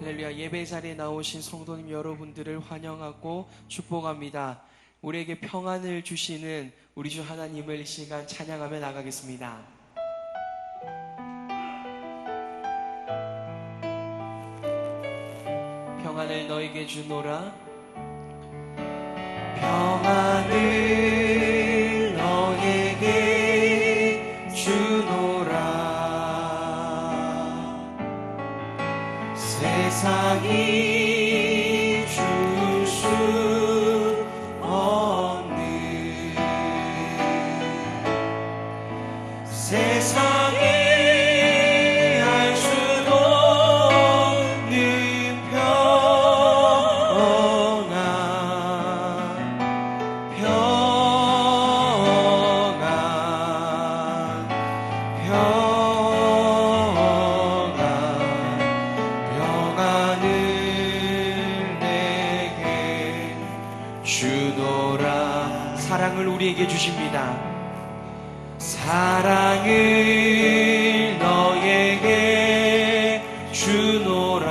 할렐루야. 예배 자리에 나오신 성도님 여러분들을 환영하고 축복합니다. 우리에게 평안을 주시는 우리 주 하나님을 이 시간 찬양하며 나가겠습니다. 평안을 너에게 주노라. 평안을 너에게 주노라. 세상이 줄 수 없는 세상에 알 수도 없는 평안 주노라. 사랑을 우리에게 주십니다. 사랑을 너에게 주노라.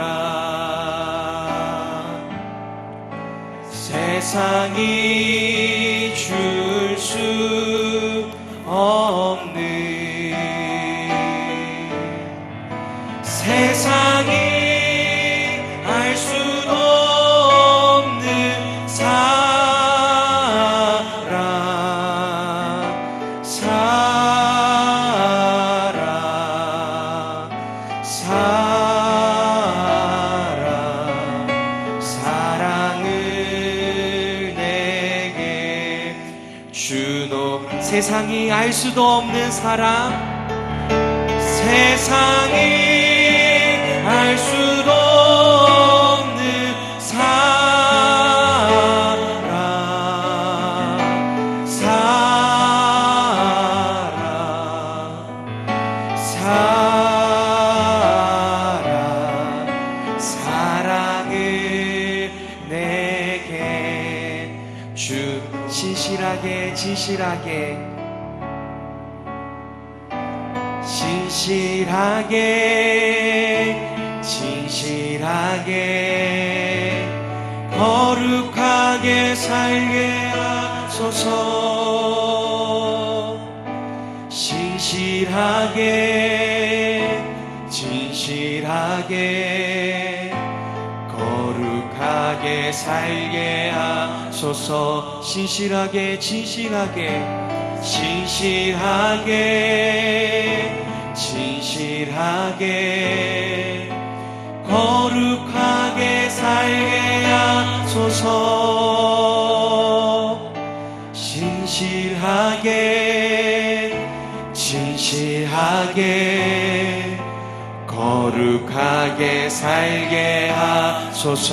세상이 줄 수 없는 세상이 알 수도 없는 사랑을 내게 주노. 세상이 알 수도 없는 사랑, 세상이 알 수도 없는 사랑을 내게 주. 진실하게 진실하게 거룩하게 살게 하소서. 진실하게 거룩하게 살게 하소서. 진실하게 거룩하게 살게 하소서. 진실하게 거룩하게 살게 하소서.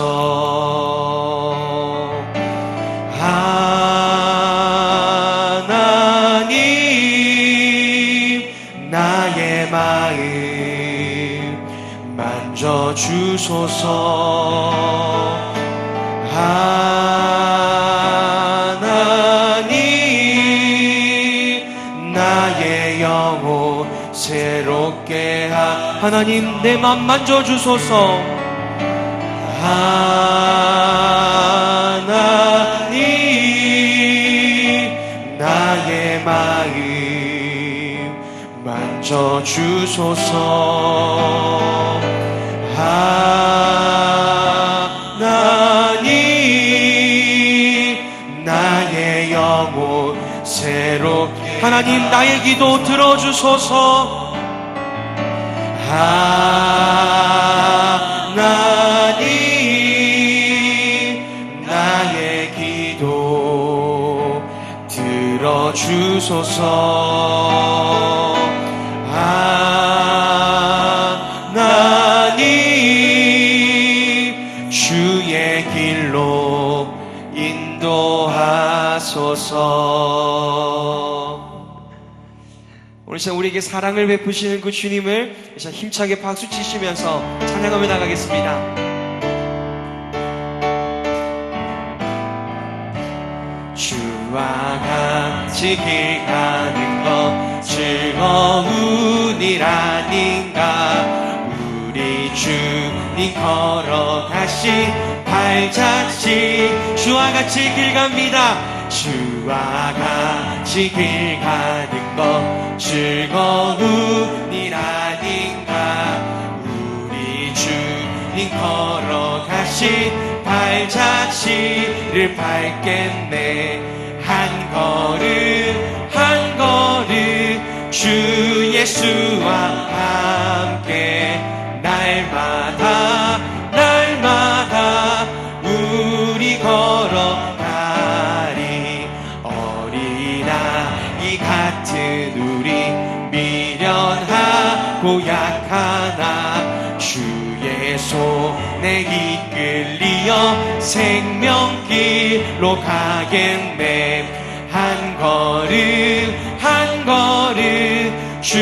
하나님 나의 마음 만져주소서. 하나님 나의 영혼 새롭게 하나님 내 맘 만져주소서. 하나님 나의 마음 만져주소서. 하나님 나의 영혼 새롭게. 하나님 나의 기도 들어주소서. 하나님 나의 기도 들어주소서. 하나님 주의 길로 인도하소서. 오늘 시간 우리에게 사랑을 베푸시는 그 주님을 힘차게 박수 치시면서 찬양하며 나가겠습니다. 주와 같이 길 가는 것 즐거운 일 아닌가. 우리 주 님 걸어가신 발자취 주와 같이 길 갑니다. 주와 같이 길 가는 것 즐거운 일 아닌가. 우리 주님 걸어가신 발자취를 밟겠네. 한 걸음 한 걸음 주 예수와 함께 날마다 날마다 우리 걸어가리. 어린아이 같은 우리 미련하고 약하나 주의 손에 이끌리어 생명길로 가겠네. 한 걸음 한 걸음 주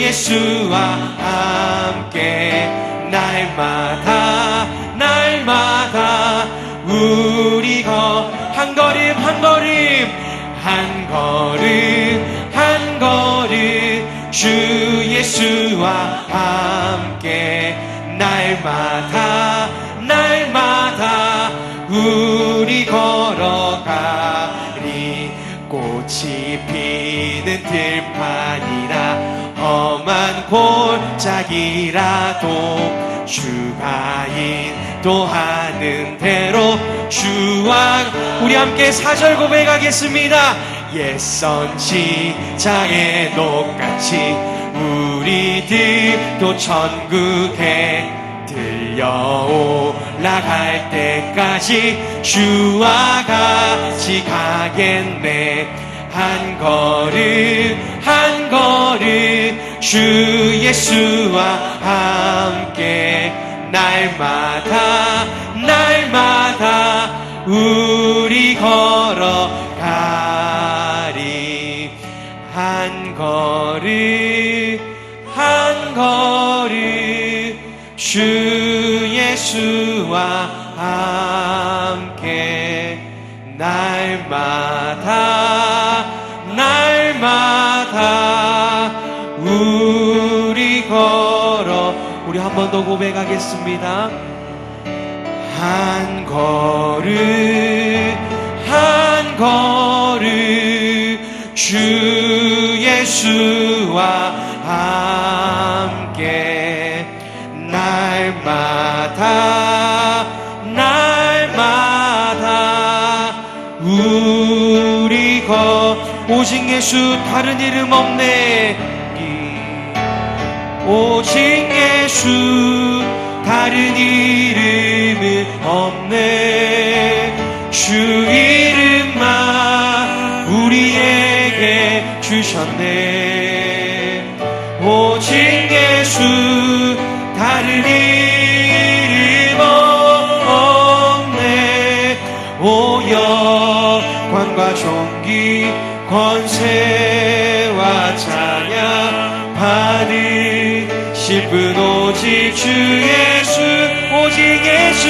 예수와 함께 날마다 날마다 우리 한 걸음 한 걸음 한 걸음 한 걸음 주 예수와 함께 날마다 날마다 우리 걸어가리. 꽃이 피는 들판이라 험한 골짜기라도 주가 인도하는 대로 주와 우리 함께 4절 고백하겠습니다. 옛선 지장에 똑같이 우리들도 천국에 들려 올라갈 때까지 주와 같이 가겠네. 한 걸음 한 걸음 주 예수와 함께 날마다 날마다 우리 걸어가리. 한 걸음 한 걸음 주 예수와 함께 날마다 날마다 우리 걸어. 우리 한 번 더 고백하겠습니다. 한 걸음 한 걸음 주 예수와 함께 날마다 날마다 우리 오직 예수 다른 이름 없네. 오직 예수 다른 이름은 없네. 주 이름만 우리에게 주셨네. 오직 예수 다른 이름 없네. 오 영광과 존귀 권세와 찬양 받으실 분 오직 주 예수. 오직 예수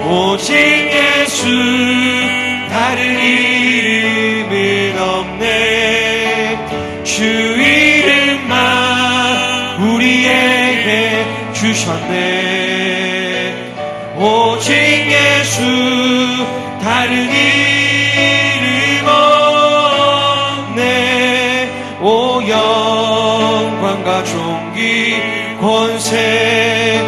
오직 예수 다른 이름은 없네. 주 이름만 우리에게 주셨네. 오직 예수 다른 이름 없네. 오 영광과 존귀 권세와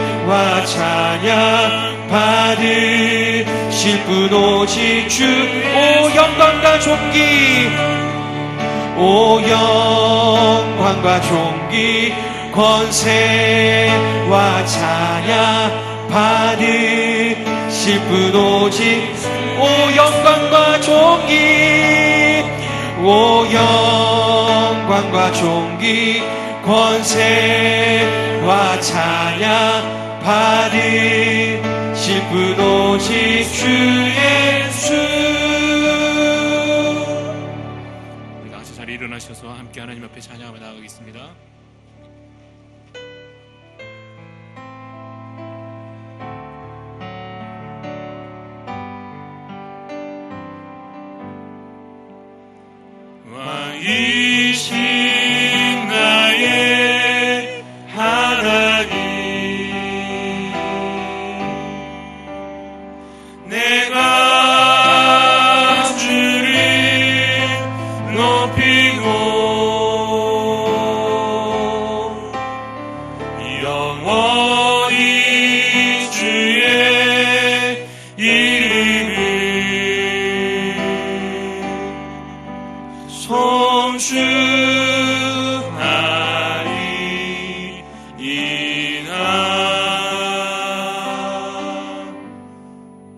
찬양 받으실 분 오직 주. 오 영광과 존귀 오 영광과 존귀 권세와 찬양 받으실 분 오직. 오 영광과 존귀 오 영광과 존귀 권세와 찬양 받으실 분 오직 주 예수. 우리 같이 자리에 일어나셔서 함께 하나님 앞에 찬양하며 나아가겠습니다. 왕이신 나의 하나님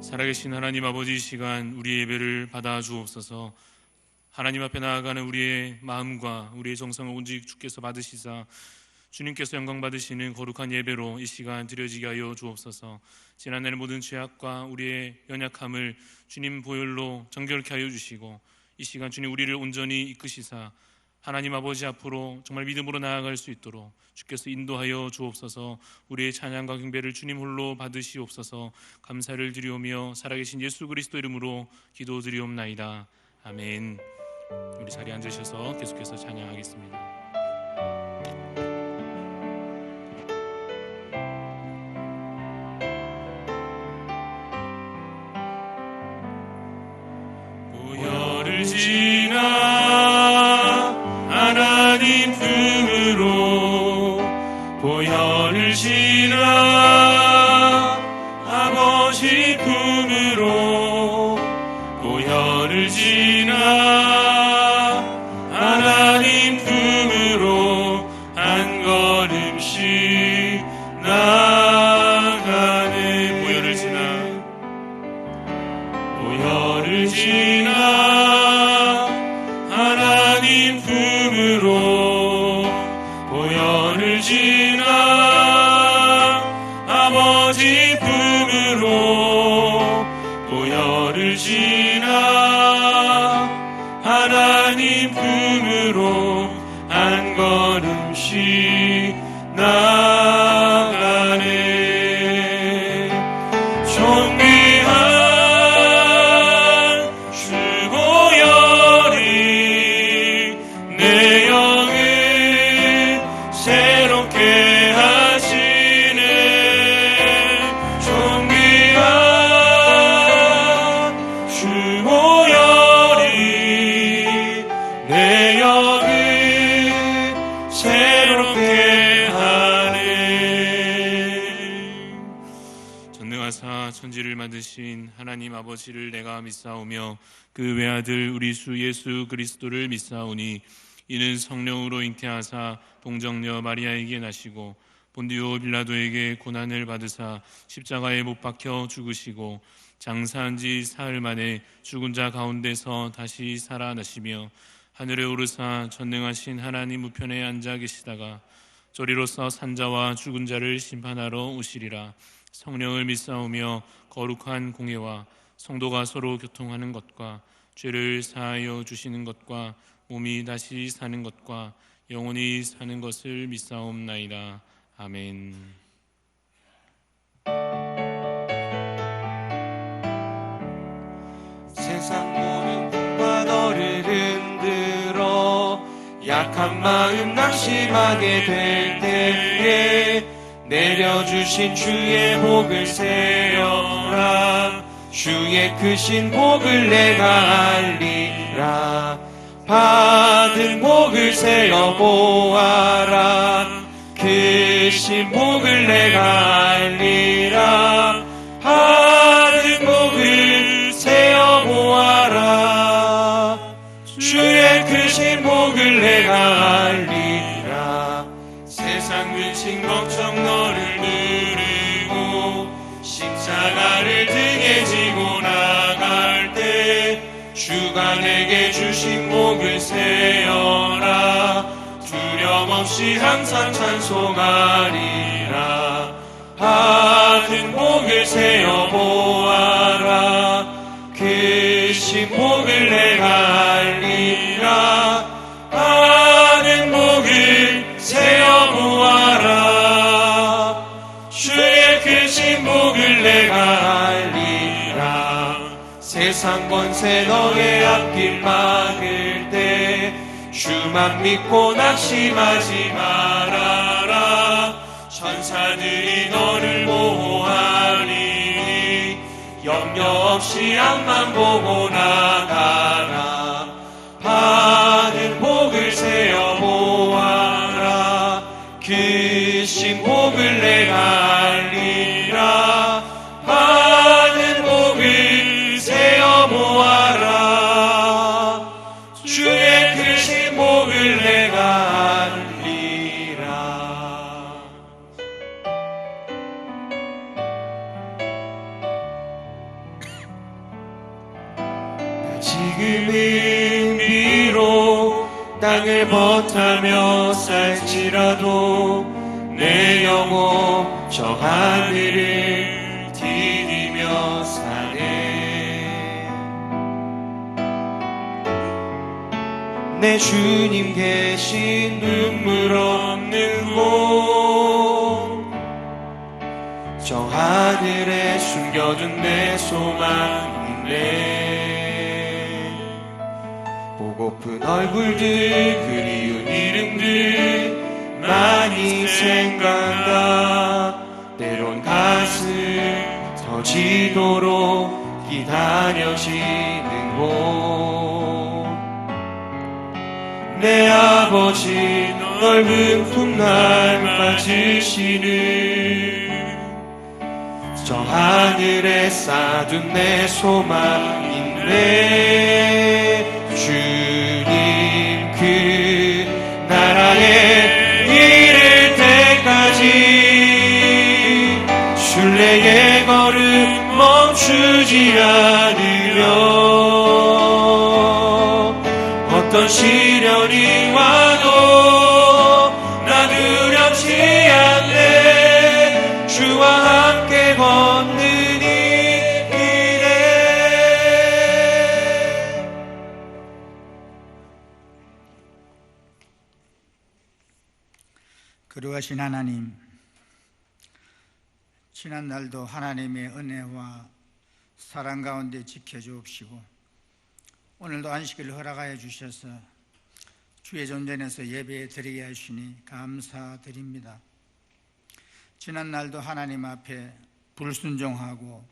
살아계신 하나님 아버지, 이 시간 우리의 예배를 받아 주옵소서. 하나님 앞에 나아가는 우리의 마음과 우리의 정성을 오직 주께서 받으시사 주님께서 영광 받으시는 거룩한 예배로 이 시간 드려지게 하여 주옵소서. 지난날의 모든 죄악과 우리의 연약함을 주님 보혈로 정결케 하여 주시고, 이 시간 주님 우리를 온전히 이끄시사 하나님 아버지 앞으로 정말 믿음으로 나아갈 수 있도록 주께서 인도하여 주옵소서. 우리의 찬양과 경배를 주님 홀로 받으시옵소서. 감사를 드리오며 살아계신 예수 그리스도 이름으로 기도드리옵나이다. 아멘. 우리 자리에 앉으셔서 계속해서 찬양하겠습니다. 보혈을 지나 하나님 품으로, 보혈을 지나 아버지 품으로, 보혈을 지나 하나님 품으로 한 걸음씩 나가네. 보혈을 지나, 보혈을 지나 하나님 품으로, 보혈을 지나 아버지 품으로, 보혈을 지나 하나님 품으로 한 걸음씩 나가네. 존귀한 주 보혈이 내 영을 새롭게 하시네. 존귀한 주 보혈이 내 영을 새롭게 하네. 전능하사 천지를 만드신 하나님 아버지를 내가 믿사오며 그 외아들 우리 주 예수 그리스도를 믿사오니, 이는 성령으로 잉태하사 동정녀 마리아에게 나시고 본디오 빌라도에게 고난을 받으사 십자가에 못 박혀 죽으시고 장사한 지 사흘 만에 죽은 자 가운데서 다시 살아나시며 하늘에 오르사 전능하신 하나님 우편에 앉아 계시다가 저리로서 산자와 죽은 자를 심판하러 오시리라. 성령을 믿사오며 거룩한 공예와 성도가 서로 교통하는 것과 죄를 사하여 주시는 것과 몸이 다시 사는 것과 영원히 사는 것을 믿사옵나이다. 아멘. 세상 모든 풍파 너를 흔들어 약한 마음 낙심하게 될 때에 내려주신 주의 복을 세어라. 주의 크신 복을 내가 알리라. 받은 복을 세어 보아라. 크신 복을 내가 알리라. 받은 복을 세어 보아라. 주의 크신 복을 내가 알리라. 세상 근심 걱정 너를 누르고 십자가를 등에 지고 나갈 때 주가 내게 주신 복을 세어라. 두려움 없이 항상 찬송하리라. 받은 복을 세어 보아라. 크신 복을 내가 알리라. 받은 복을 세어 보아라. 주의 크신 복을 내가 알리라. 세상 권세 너의 앞길 막을 때 주만 믿고 낙심하지 말아라. 천사들이 너를 보호하리. 염려 없이 앞만 보고 나가라. 받은 복을 세어 보아라. 크신 복을 내가 알리라. 받은 복을 세어 보아라. 주의 크신 복을 내가 내가 알리라. 지금은 비록 땅을 벗하며 살지라도 내 영혼 저 하늘을 디디며 사네. 내 주님 계신 눈물 없는 곳, 저 하늘에 숨겨둔 내 소망인데, 보고픈 얼굴들 그리운 이름들 많이 생각나. 때론 가슴 터지도록 기다려지는 곳, 내 아버지 넓은 품날 맞으시는 저 하늘에 쌓아둔 내 소망인데, 주님 그 나라에 이를 때까지 순례의 걸음 멈추지 않으려. 어떤 시련이 와도 나 두렵지 않네. 주와 함께 걷는 이 길에. 거룩하신 하나님, 지난 날도 하나님의 은혜와 사랑 가운데 지켜주옵시고 오늘도 안식을 허락하여 주셔서 주의 존전에서 예배 드리게 하시니 감사드립니다. 지난 날도 하나님 앞에 불순종하고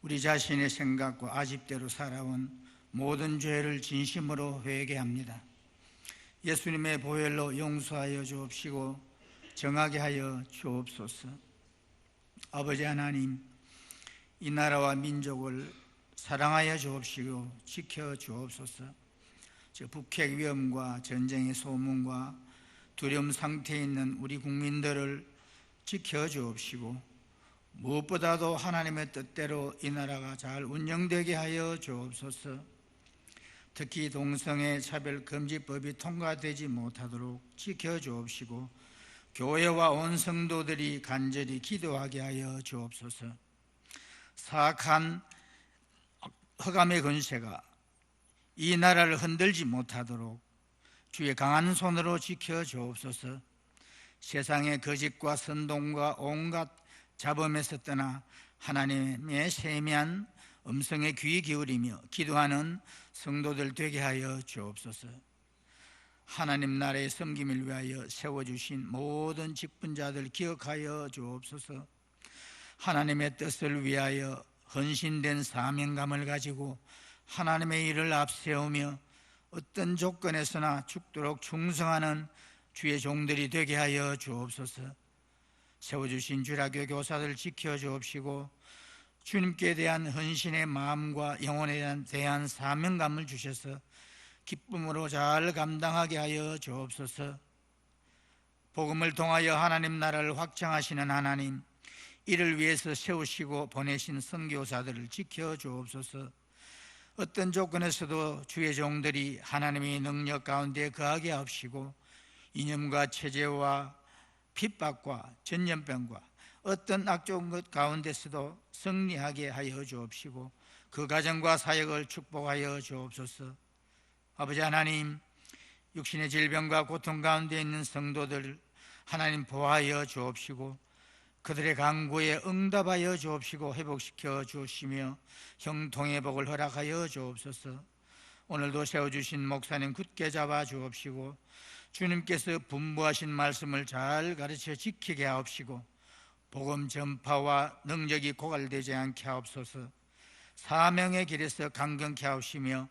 우리 자신의 생각과 아집대로 살아온 모든 죄를 진심으로 회개합니다. 예수님의 보혈로 용서하여 주옵시고 정하게 하여 주옵소서. 아버지 하나님, 이 나라와 민족을 사랑하여 주옵시고 지켜 주옵소서. 북핵 위험과 전쟁의 소문과 두려움 상태에 있는 우리 국민들을 지켜 주옵시고 무엇보다도 하나님의 뜻대로 이 나라가 잘 운영되게 하여 주옵소서. 특히 동성애 차별금지법이 통과되지 못하도록 지켜 주옵시고 교회와 온 성도들이 간절히 기도하게 하여 주옵소서. 사악한 흑암의 권세가 이 나라를 흔들지 못하도록 주의 강한 손으로 지켜 주옵소서. 세상의 거짓과 선동과 온갖 잡음에서 떠나 하나님의 세미한 음성에 귀 기울이며 기도하는 성도들 되게 하여 주옵소서. 하나님 나라의 섬김을 위하여 세워주신 모든 직분자들 기억하여 주옵소서. 하나님의 뜻을 위하여 헌신된 사명감을 가지고 하나님의 일을 앞세우며 어떤 조건에서나 죽도록 충성하는 주의 종들이 되게 하여 주옵소서. 세워주신 주라교 교사들 지켜 주옵시고 주님께 대한 헌신의 마음과 영혼에 대한 사명감을 주셔서 기쁨으로 잘 감당하게 하여 주옵소서. 복음을 통하여 하나님 나라를 확장하시는 하나님, 이를 위해서 세우시고 보내신 선교사들을 지켜 주옵소서. 어떤 조건에서도 주의 종들이 하나님의 능력 가운데 거하게 하옵시고 이념과 체제와 핍박과 전염병과 어떤 악좋은 것 가운데서도 승리하게 하여 주옵시고 그 가정과 사역을 축복하여 주옵소서. 아버지 하나님, 육신의 질병과 고통 가운데 있는 성도들 하나님 보호하여 주옵시고 그들의 간구에 응답하여 주옵시고 회복시켜 주시며 형통의 복을 허락하여 주옵소서. 오늘도 세워주신 목사님 굳게 잡아 주옵시고 주님께서 분부하신 말씀을 잘 가르쳐 지키게 하옵시고 복음 전파와 능력이 고갈되지 않게 하옵소서. 사명의 길에서 강건케 하옵시며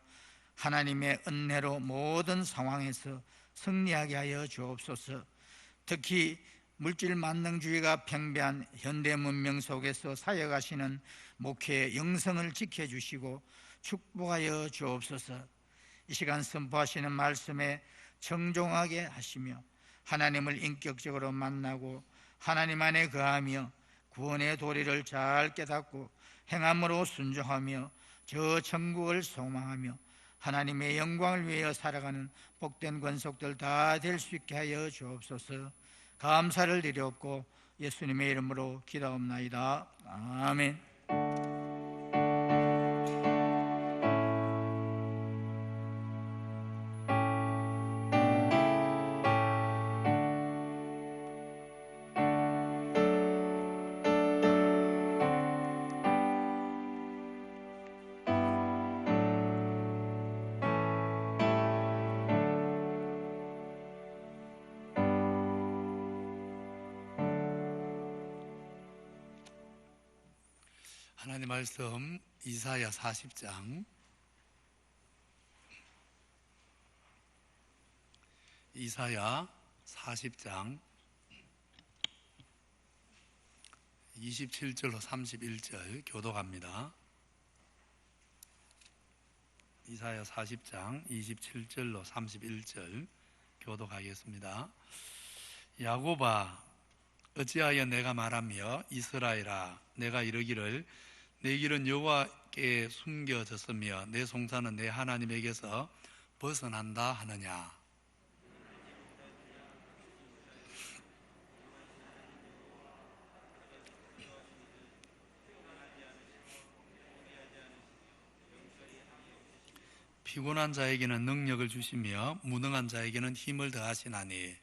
하나님의 은혜로 모든 상황에서 승리하게 하여 주옵소서. 특히 물질 만능주의가 팽배한 현대 문명 속에서 사역하시는 목회의 영성을 지켜주시고 축복하여 주옵소서. 이 시간 선포하시는 말씀에 청종하게 하시며 하나님을 인격적으로 만나고 하나님 안에 거하며 구원의 도리를 잘 깨닫고 행함으로 순종하며 저 천국을 소망하며 하나님의 영광을 위하여 살아가는 복된 권속들 다 될 수 있게 하여 주옵소서. 감사를 드렸고 예수님의 이름으로 기도하옵나이다. 아멘. 하나님 말씀 이사야 40장 이사야 40장 27절로 31절 교독합니다. 이사야 40장 27절로 31절 교독하겠습니다. 야곱아, 어찌하여 내가 말하며 이스라엘아, 내가 이르기를 내 길은 여호와께 숨겨졌으며 내 송사는 내 하나님에게서 벗어난다 하느냐. 피곤한 자에게는 능력을 주시며 무능한 자에게는 힘을 더하시나니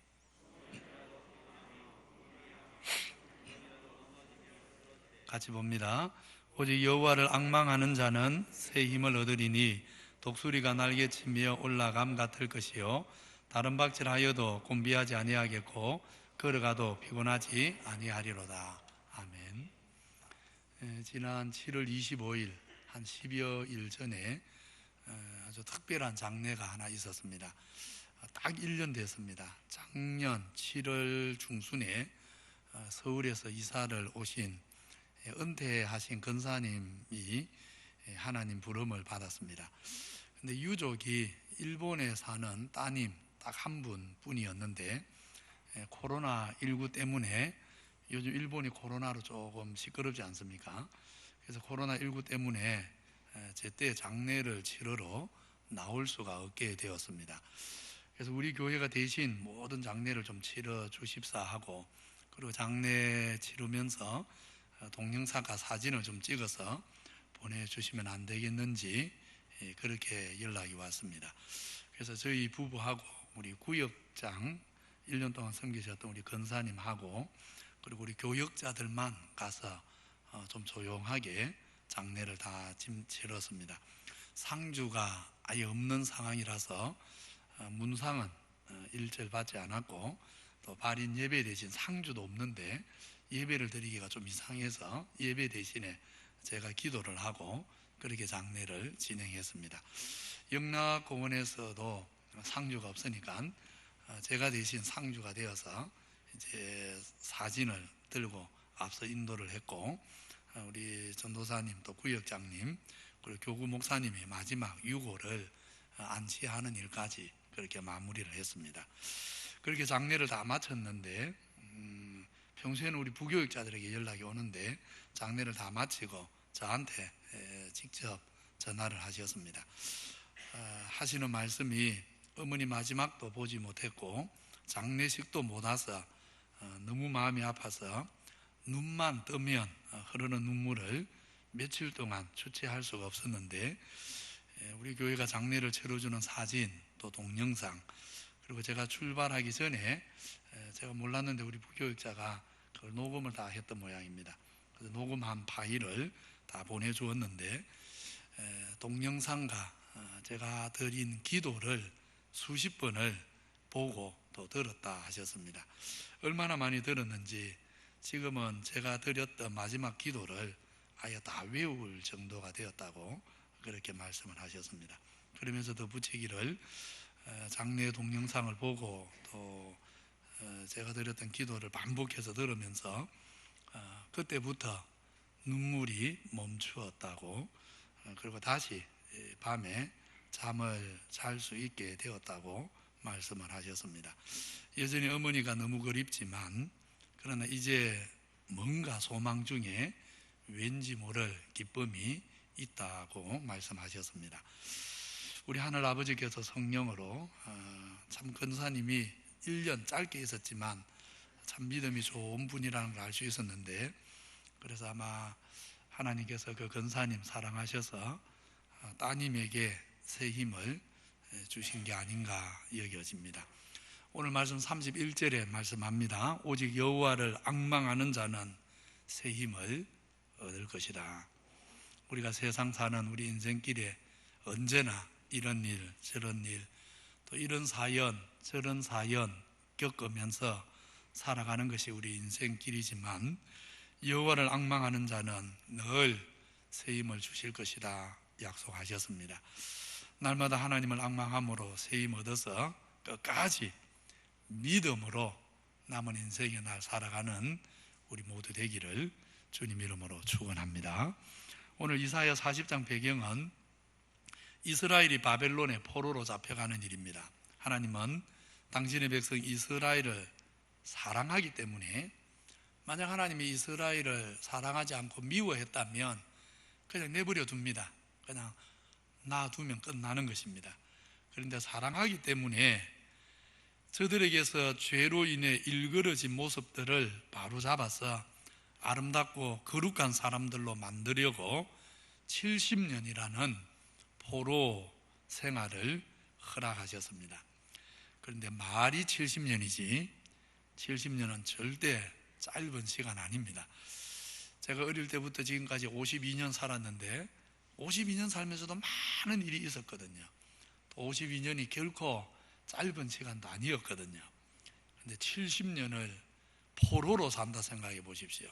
같이 봅니다. 오직 여호와를 앙망하는 자는 새 힘을 얻으리니 독수리가 날개치며 올라감 같을 것이요 다른 박질하여도 곤비하지 아니하겠고 걸어가도 피곤하지 아니하리로다. 아멘. 지난 7월 25일 한 10여 일 전에 아주 특별한 장례가 하나 있었습니다. 딱 1년 됐습니다. 작년 7월 중순에 서울에서 이사를 오신 은퇴하신 권사님이 하나님 부름을 받았습니다. 근데 유족이 일본에 사는 따님 딱 한 분뿐이었는데 코로나19 때문에 요즘 일본이 코로나로 조금 시끄럽지 않습니까? 그래서 코로나19 때문에 제때 장례를 치르러 나올 수가 없게 되었습니다. 그래서 우리 교회가 대신 모든 장례를 좀 치러 주십사 하고, 그리고 장례 치르면서 동영상과 사진을 좀 찍어서 보내주시면 안 되겠는지 그렇게 연락이 왔습니다. 그래서 저희 부부하고 우리 구역장 1년 동안 섬기셨던 우리 권사님하고 그리고 우리 교역자들만 가서 좀 조용하게 장례를 다 치렀습니다. 상주가 아예 없는 상황이라서 문상은 일절 받지 않았고 또 발인 예배 대신 상주도 없는데 예배를 드리기가 좀 이상해서 예배 대신에 제가 기도를 하고 그렇게 장례를 진행했습니다. 영락공원에서도 상주가 없으니까 제가 대신 상주가 되어서 이제 사진을 들고 앞서 인도를 했고, 우리 전도사님 또 구역장님 그리고 교구 목사님이 마지막 유고를 안치하는 일까지 그렇게 마무리를 했습니다. 그렇게 장례를 다 마쳤는데 평소에는 우리 부교육자들에게 연락이 오는데 장례를 다 마치고 저한테 직접 전화를 하셨습니다. 하시는 말씀이 어머니 마지막도 보지 못했고 장례식도 못 와서 너무 마음이 아파서 눈만 뜨면 흐르는 눈물을 며칠 동안 주체할 수가 없었는데 우리 교회가 장례를 치러주는 사진 또 동영상 그리고 제가 출발하기 전에 제가 몰랐는데 우리 부교육자가 그걸 녹음을 다 했던 모양입니다. 그래서 녹음한 파일을 다 보내주었는데 동영상과 제가 드린 기도를 수십 번을 보고 또 들었다 하셨습니다. 얼마나 많이 들었는지 지금은 제가 드렸던 마지막 기도를 아예 다 외울 정도가 되었다고 그렇게 말씀을 하셨습니다. 그러면서 더 부치기를 장례 동영상을 보고 또 제가 드렸던 기도를 반복해서 들으면서 그때부터 눈물이 멈추었다고, 그리고 다시 밤에 잠을 잘 수 있게 되었다고 말씀을 하셨습니다. 여전히 어머니가 너무 그립지만 그러나 이제 뭔가 소망 중에 왠지 모를 기쁨이 있다고 말씀하셨습니다. 우리 하늘 아버지께서 성령으로 참 근사님이 1년 짧게 있었지만 참 믿음이 좋은 분이라는 걸 알 수 있었는데, 그래서 아마 하나님께서 그 근사님 사랑하셔서 따님에게 새 힘을 주신 게 아닌가 여겨집니다. 오늘 말씀 31절에 말씀합니다. 오직 여호와를 앙망하는 자는 새 힘을 얻을 것이다. 우리가 세상 사는 우리 인생길에 언제나 이런 일 저런 일, 또 이런 사연 저런 사연 겪으면서 살아가는 것이 우리 인생길이지만, 여호와를 앙망하는 자는 늘 새 힘을 주실 것이다 약속하셨습니다. 날마다 하나님을 앙망함으로 새 힘 얻어서 끝까지 믿음으로 남은 인생의 날 살아가는 우리 모두 되기를 주님 이름으로 축원합니다. 오늘 이사야 40장 배경은 이스라엘이 바벨론의 포로로 잡혀가는 일입니다. 하나님은 당신의 백성 이스라엘을 사랑하기 때문에, 만약 하나님이 이스라엘을 사랑하지 않고 미워했다면 그냥 내버려 둡니다. 그냥 놔두면 끝나는 것입니다. 그런데 사랑하기 때문에 저들에게서 죄로 인해 일그러진 모습들을 바로 잡아서 아름답고 거룩한 사람들로 만들려고 70년이라는 포로 생활을 허락하셨습니다. 그런데 말이 70년이지 70년은 절대 짧은 시간 아닙니다. 제가 어릴 때부터 지금까지 52년 살았는데 52년 살면서도 많은 일이 있었거든요. 또 52년이 결코 짧은 시간도 아니었거든요. 그런데 70년을 포로로 산다 생각해 보십시오.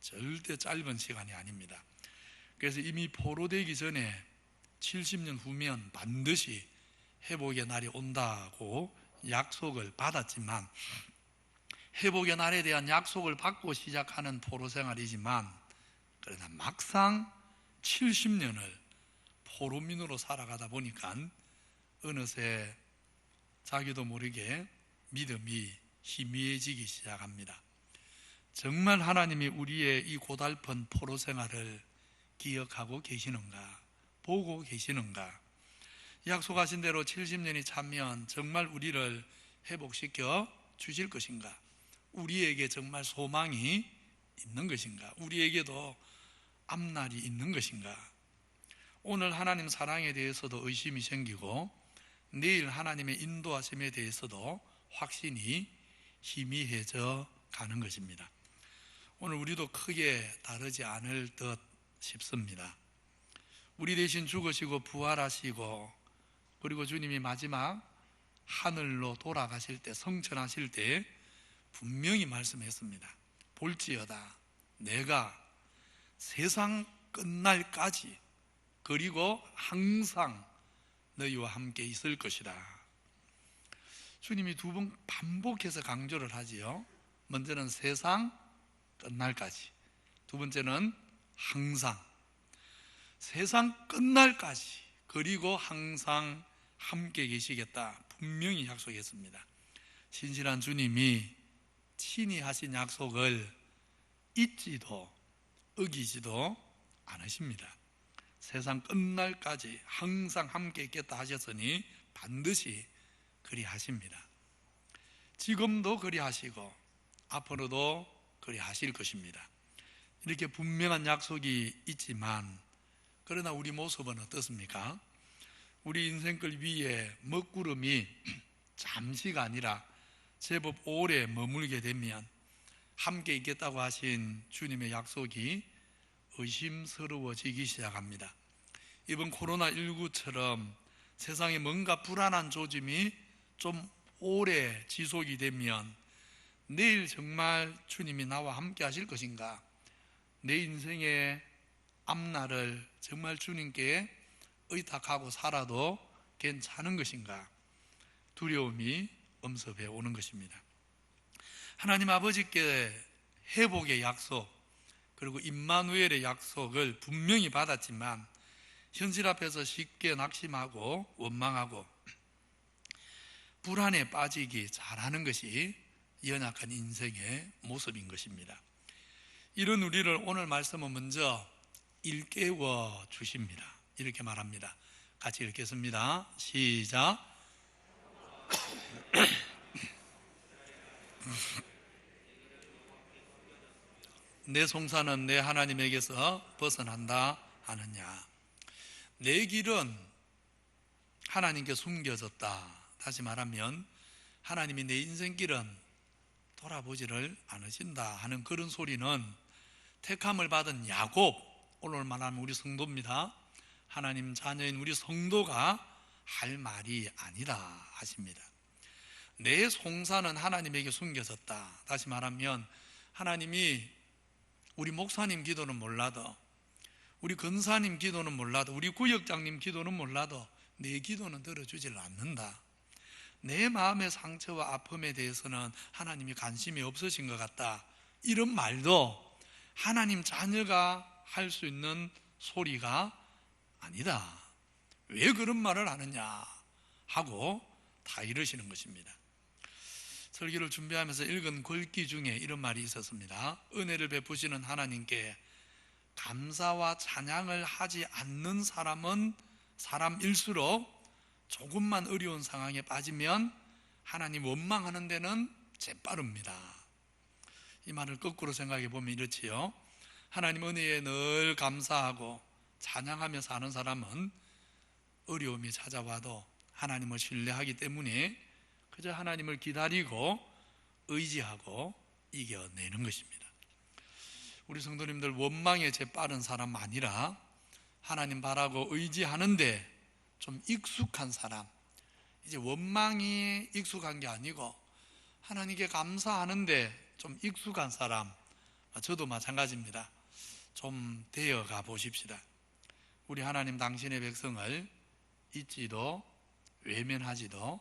절대 짧은 시간이 아닙니다. 그래서 이미 포로되기 전에 70년 후면 반드시 회복의 날이 온다고 약속을 받았지만, 회복의 날에 대한 약속을 받고 시작하는 포로 생활이지만, 그러나 막상 70년을 포로민으로 살아가다 보니까 어느새 자기도 모르게 믿음이 희미해지기 시작합니다. 정말 하나님이 우리의 이 고달픈 포로 생활을 기억하고 계시는가, 보고 계시는가, 약속하신 대로 70년이 차면 정말 우리를 회복시켜 주실 것인가, 우리에게 정말 소망이 있는 것인가, 우리에게도 앞날이 있는 것인가. 오늘 하나님 사랑에 대해서도 의심이 생기고, 내일 하나님의 인도하심에 대해서도 확신이 희미해져 가는 것입니다. 오늘 우리도 크게 다르지 않을 듯 싶습니다. 우리 대신 죽으시고 부활하시고, 그리고 주님이 마지막 하늘로 돌아가실 때, 성천하실 때 분명히 말씀했습니다. 볼지어다 내가 세상 끝날까지 그리고 항상 너희와 함께 있을 것이다. 주님이 두 번 반복해서 강조를 하지요. 먼저는 세상 끝날까지, 두 번째는 항상. 세상 끝날까지 그리고 항상 함께 계시겠다 분명히 약속했습니다. 신실한 주님이 친히 하신 약속을 잊지도 어기지도 않으십니다. 세상 끝날까지 항상 함께 있겠다 하셨으니 반드시 그리하십니다. 지금도 그리하시고 앞으로도 그리하실 것입니다. 이렇게 분명한 약속이 있지만, 그러나 우리 모습은 어떻습니까? 우리 인생길 위에 먹구름이 잠시가 아니라 제법 오래 머물게 되면 함께 있겠다고 하신 주님의 약속이 의심스러워지기 시작합니다. 이번 코로나19처럼 세상에 뭔가 불안한 조짐이 좀 오래 지속이 되면 내일 정말 주님이 나와 함께 하실 것인가? 내 인생의 앞날을 정말 주님께 의탁하고 살아도 괜찮은 것인가? 두려움이 엄습해 오는 것입니다. 하나님 아버지께 회복의 약속, 그리고 임마누엘의 약속을 분명히 받았지만 현실 앞에서 쉽게 낙심하고 원망하고 불안에 빠지기 잘하는 것이 연약한 인생의 모습인 것입니다. 이런 우리를 오늘 말씀은 먼저 일깨워 주십니다. 이렇게 말합니다. 같이 읽겠습니다. 시작. 내 송사는 내 하나님에게서 벗어난다 하느냐. 내 길은 하나님께 숨겨졌다. 다시 말하면 하나님이 내 인생길은 돌아보지를 않으신다 하는 그런 소리는 택함을 받은 야곱, 오늘 말하는 우리 성도입니다. 하나님 자녀인 우리 성도가 할 말이 아니다 하십니다. 내 송사는 하나님에게 숨겨졌다. 다시 말하면 하나님이 우리 목사님 기도는 몰라도, 우리 근사님 기도는 몰라도, 우리 구역장님 기도는 몰라도 내 기도는 들어주질 않는다. 내 마음의 상처와 아픔에 대해서는 하나님이 관심이 없으신 것 같다. 이런 말도 하나님 자녀가 할 수 있는 소리가 아니다. 왜 그런 말을 하느냐 하고 다 이러시는 것입니다. 설교를 준비하면서 읽은 글귀 중에 이런 말이 있었습니다. 은혜를 베푸시는 하나님께 감사와 찬양을 하지 않는 사람은 사람일수록 조금만 어려운 상황에 빠지면 하나님 원망하는 데는 재빠릅니다. 이 말을 거꾸로 생각해 보면 이렇지요. 하나님 은혜에 늘 감사하고 찬양하며 사는 사람은 어려움이 찾아와도 하나님을 신뢰하기 때문에 그저 하나님을 기다리고 의지하고 이겨내는 것입니다. 우리 성도님들, 원망에 재빠른 사람 아니라 하나님 바라고 의지하는데 좀 익숙한 사람, 이제 원망이 익숙한 게 아니고 하나님께 감사하는데 좀 익숙한 사람, 저도 마찬가지입니다. 좀 되어가 보십시다. 우리 하나님 당신의 백성을 잊지도 외면하지도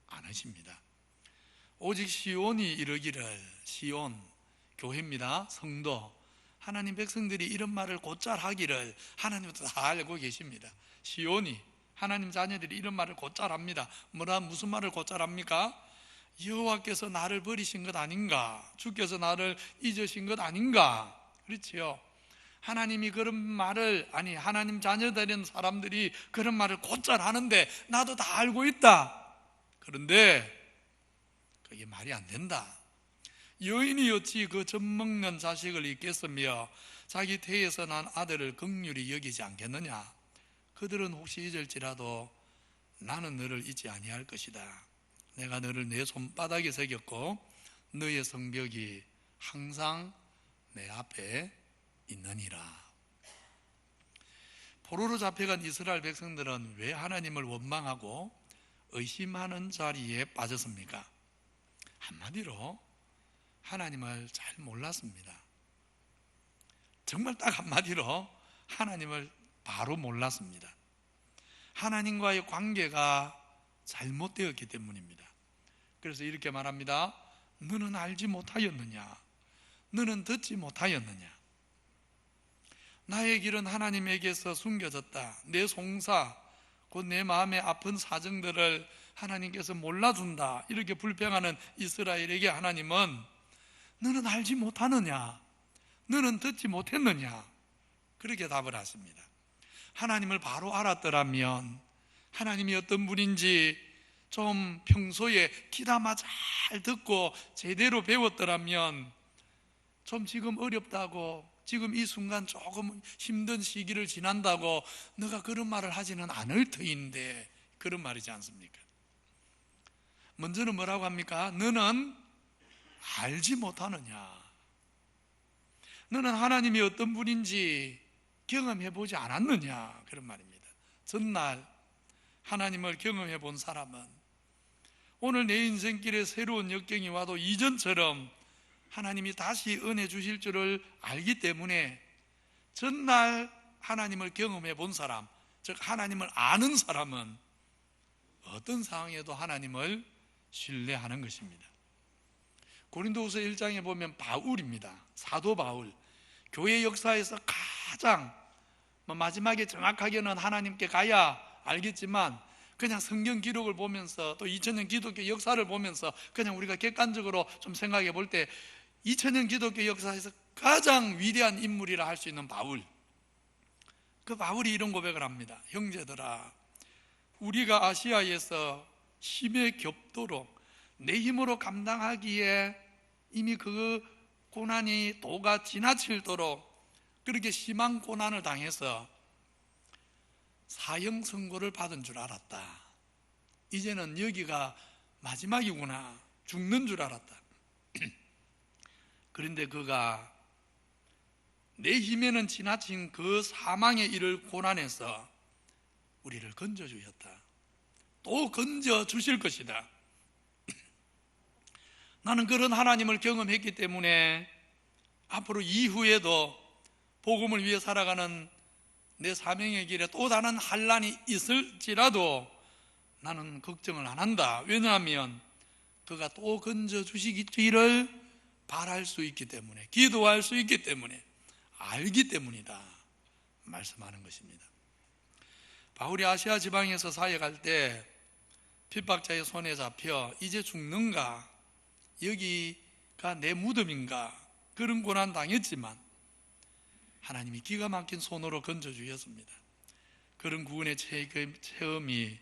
않으십니다. 오직 시온이 이르기를, 시온 교회입니다. 성도, 하나님 백성들이 이런 말을 곧잘 하기를 하나님도 다 알고 계십니다. 시온이, 하나님 자녀들이 이런 말을 곧잘 합니다. 무슨 말을 곧잘 합니까? 여호와께서 나를 버리신 것 아닌가? 주께서 나를 잊으신 것 아닌가? 그렇지요. 하나님이 그런 말을, 하나님 자녀들인 사람들이 그런 말을 곧잘 하는데 나도 다 알고 있다. 그런데 그게 말이 안 된다. 여인이 어찌 그 젖먹는 자식을 잊겠으며 자기 태에서 난 아들을 긍휼히 여기지 않겠느냐. 그들은 혹시 잊을지라도 나는 너를 잊지 아니할 것이다. 내가 너를 내 손바닥에 새겼고 너의 성벽이 항상 내 앞에 있느니라. 포로로 잡혀간 이스라엘 백성들은 왜 하나님을 원망하고 의심하는 자리에 빠졌습니까? 한마디로 하나님을 잘 몰랐습니다. 정말 딱 한마디로 하나님을 바로 몰랐습니다. 하나님과의 관계가 잘못되었기 때문입니다. 그래서 이렇게 말합니다. 너는 알지 못하였느냐? 너는 듣지 못하였느냐? 나의 길은 하나님에게서 숨겨졌다. 내 송사, 곧 내 마음의 아픈 사정들을 하나님께서 몰라준다. 이렇게 불평하는 이스라엘에게 하나님은 너는 알지 못하느냐? 너는 듣지 못했느냐? 그렇게 답을 하십니다. 하나님을 바로 알았더라면, 하나님이 어떤 분인지 좀 평소에 귀담아 잘 듣고 제대로 배웠더라면 좀 지금 어렵다고, 지금 이 순간 조금 힘든 시기를 지난다고 너가 그런 말을 하지는 않을 터인데 그런 말이지 않습니까? 먼저는 뭐라고 합니까? 너는 알지 못하느냐? 너는 하나님이 어떤 분인지 경험해보지 않았느냐? 그런 말입니다. 전날 하나님을 경험해 본 사람은 오늘 내 인생길에 새로운 역경이 와도 이전처럼 하나님이 다시 은혜 주실 줄을 알기 때문에 전날 하나님을 경험해 본 사람, 즉 하나님을 아는 사람은 어떤 상황에도 하나님을 신뢰하는 것입니다. 고린도후서 1장에 보면 바울입니다. 사도 바울, 교회 역사에서 가장 마지막에 정확하게는 하나님께 가야 알겠지만 그냥 성경 기록을 보면서 또 2000년 기독교 역사를 보면서 그냥 우리가 객관적으로 좀 생각해 볼 때 2000년 기독교 역사에서 가장 위대한 인물이라 할 수 있는 바울, 그 바울이 이런 고백을 합니다. 형제들아, 우리가 아시아에서 힘에 겹도록 내 힘으로 감당하기에 이미 그 고난이 도가 지나치도록 그렇게 심한 고난을 당해서 사형 선고를 받은 줄 알았다. 이제는 여기가 마지막이구나, 죽는 줄 알았다. 그런데 그가 내 힘에는 지나친 그 사망의 일을 고난해서 우리를 건져주셨다. 또 건져주실 것이다. 나는 그런 하나님을 경험했기 때문에 앞으로 이후에도 복음을 위해 살아가는 내 사명의 길에 또 다른 환난이 있을지라도 나는 걱정을 안 한다. 왜냐하면 그가 또 건져주시기를 바랄 수 있기 때문에, 기도할 수 있기 때문에, 알기 때문이다 말씀하는 것입니다. 바울이 아시아 지방에서 사역할 때 핍박자의 손에 잡혀 이제 죽는가, 여기가 내 무덤인가, 그런 고난 당했지만 하나님이 기가 막힌 손으로 건져주셨습니다. 그런 구원의 체험이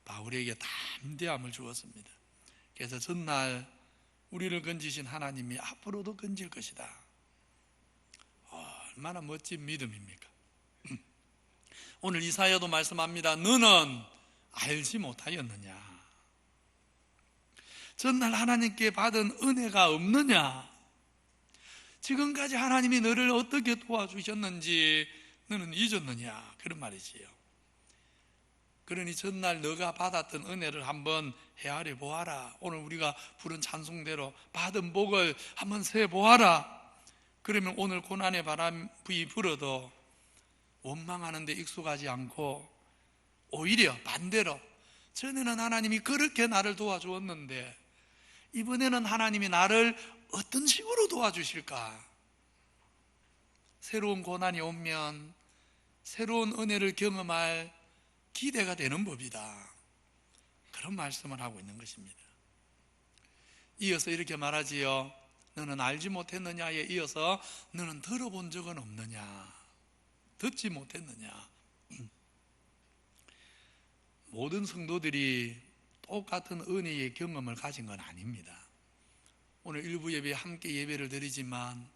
바울에게 담대함을 주었습니다. 그래서 전날 우리를 건지신 하나님이 앞으로도 건질 것이다. 얼마나 멋진 믿음입니까? 오늘 이사야도 말씀합니다. 너는 알지 못하였느냐? 전날 하나님께 받은 은혜가 없느냐? 지금까지 하나님이 너를 어떻게 도와주셨는지 너는 잊었느냐? 그런 말이지요. 그러니 전날 너가 받았던 은혜를 한번 헤아려 보아라. 오늘 우리가 부른 찬송대로 받은 복을 한번 세 보아라. 그러면 오늘 고난의 바람이 불어도 원망하는 데 익숙하지 않고 오히려 반대로 전에는 하나님이 그렇게 나를 도와주었는데 이번에는 하나님이 나를 어떤 식으로 도와주실까? 새로운 고난이 오면 새로운 은혜를 경험할 기대가 되는 법이다. 그런 말씀을 하고 있는 것입니다. 이어서 이렇게 말하지요. 너는 알지 못했느냐에 이어서 너는 들어본 적은 없느냐? 듣지 못했느냐? 모든 성도들이 똑같은 은혜의 경험을 가진 건 아닙니다. 오늘 일부 예배에 함께 예배를 드리지만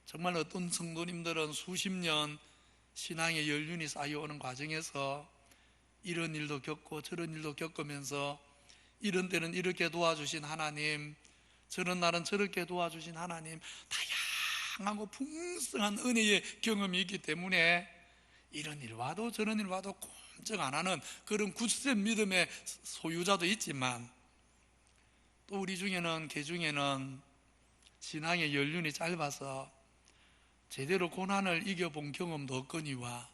정말 어떤 성도님들은 수십 년 신앙의 연륜이 쌓여오는 과정에서 이런 일도 겪고 저런 일도 겪으면서 이런 때는 이렇게 도와주신 하나님, 저런 날은 저렇게 도와주신 하나님, 다양하고 풍성한 은혜의 경험이 있기 때문에 이런 일 와도 저런 일 와도 꼼짝 안 하는 그런 굳센 믿음의 소유자도 있지만 또 우리 중에는 개중에는 신앙의 연륜이 짧아서 제대로 고난을 이겨본 경험도 없거니와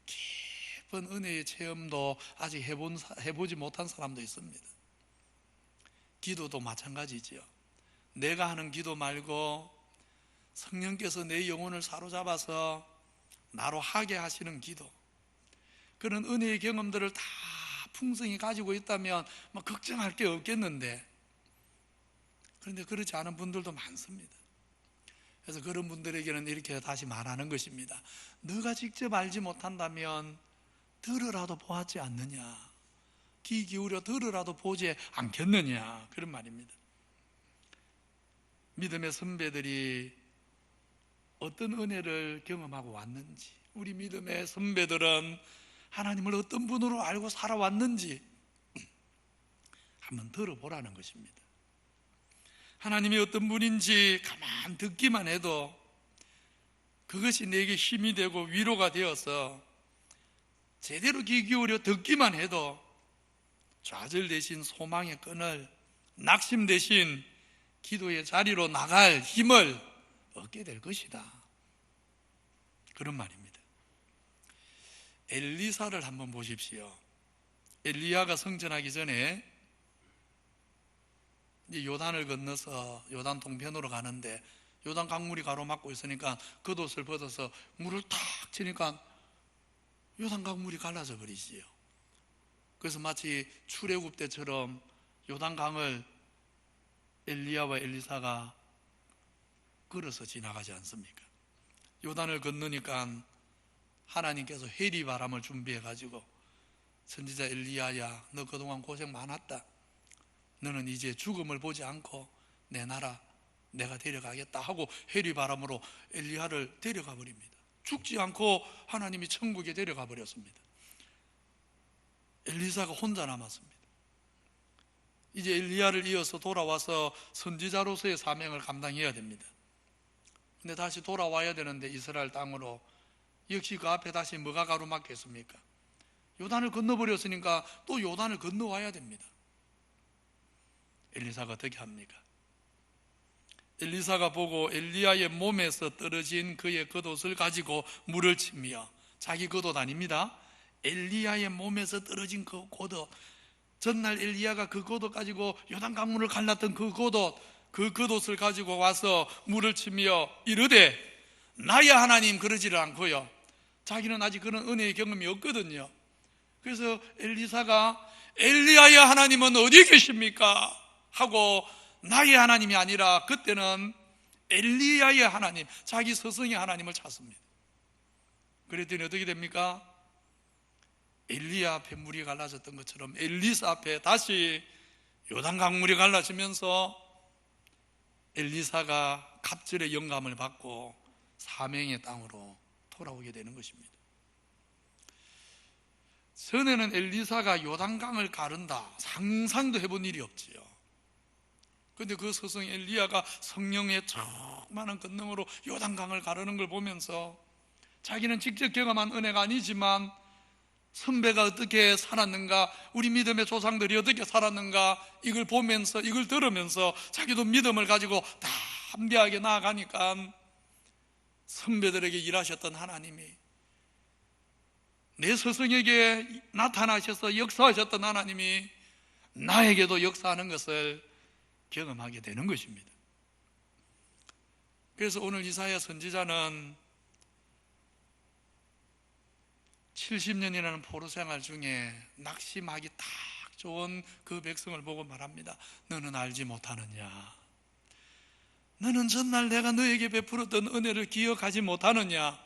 깊은 은혜의 체험도 아직 해보지 못한 사람도 있습니다. 기도도 마찬가지지요. 내가 하는 기도 말고 성령께서 내 영혼을 사로잡아서 나로 하게 하시는 기도, 그런 은혜의 경험들을 다 풍성히 가지고 있다면 걱정할 게 없겠는데, 그런데 그렇지 않은 분들도 많습니다. 그래서 그런 분들에게는 이렇게 다시 말하는 것입니다. 너가 직접 알지 못한다면 들으라도 보았지 않느냐? 귀 기울여 들으라도 보지 않겠느냐? 그런 말입니다. 믿음의 선배들이 어떤 은혜를 경험하고 왔는지, 우리 믿음의 선배들은 하나님을 어떤 분으로 알고 살아왔는지 한번 들어보라는 것입니다. 하나님이 어떤 분인지 가만 듣기만 해도 그것이 내게 힘이 되고 위로가 되어서 제대로 귀 기울여 듣기만 해도 좌절 대신 소망의 끈을, 낙심 대신 기도의 자리로 나갈 힘을 얻게 될 것이다. 그런 말입니다. 엘리사를 한번 보십시오. 엘리야가 성전하기 전에 이제 요단을 건너서 요단 동편으로 가는데 요단 강물이 가로막고 있으니까 겉옷을 벗어서 물을 탁 치니까 요단 강물이 갈라져 버리지요. 그래서 마치 출애굽 때처럼 요단강을 엘리야와 엘리사가 걸어서 지나가지 않습니까? 요단을 건너니까 하나님께서 해리 바람을 준비해 가지고 선지자 엘리야야, 너 그동안 고생 많았다. 너는 이제 죽음을 보지 않고 내 나라 내가 데려가겠다 하고 해리 바람으로 엘리야를 데려가 버립니다. 죽지 않고 하나님이 천국에 데려가 버렸습니다. 엘리사가 혼자 남았습니다. 이제 엘리야를 이어서 돌아와서 선지자로서의 사명을 감당해야 됩니다. 근데 다시 돌아와야 되는데 이스라엘 땅으로 역시 그 앞에 다시 뭐가 가로막혔습니까? 요단을 건너버렸으니까 또 요단을 건너와야 됩니다. 엘리사가 어떻게 합니까? 엘리사가 보고 엘리야의 몸에서 떨어진 그의 겉옷을 가지고 물을 치며, 자기 겉옷 아닙니다. 엘리야의 몸에서 떨어진 그 겉옷, 전날 엘리야가 그 겉옷 가지고 요단 강물을 갈랐던 그 겉옷을 가지고 와서 물을 치며 이르되, 나의 하나님, 그러지를 않고요. 자기는 아직 그런 은혜의 경험이 없거든요. 그래서 엘리사가 엘리야의 하나님은 어디 계십니까? 하고 나의 하나님이 아니라 그때는 엘리야의 하나님, 자기 스승의 하나님을 찾습니다. 그랬더니 어떻게 됩니까? 엘리야 앞에 물이 갈라졌던 것처럼 엘리사 앞에 다시 요단 강물이 갈라지면서 엘리사가 갑절의 영감을 받고 사명의 땅으로 돌아오게 되는 것입니다. 전에는 엘리사가 요단강을 가른다 상상도 해본 일이 없지요. 그런데 그 스승 엘리야가 성령의 충만한 권능으로 요단강을 가르는 걸 보면서 자기는 직접 경험한 은혜가 아니지만 선배가 어떻게 살았는가, 우리 믿음의 조상들이 어떻게 살았는가, 이걸 보면서, 이걸 들으면서 자기도 믿음을 가지고 담대하게 나아가니까 선배들에게 일하셨던 하나님이, 내 스승에게 나타나셔서 역사하셨던 하나님이 나에게도 역사하는 것을 경험하게 되는 것입니다. 그래서 오늘 이사야 선지자는 70년이라는 포로 생활 중에 낙심하기 딱 좋은 그 백성을 보고 말합니다. 너는 알지 못하느냐? 너는 전날 내가 너에게 베풀었던 은혜를 기억하지 못하느냐?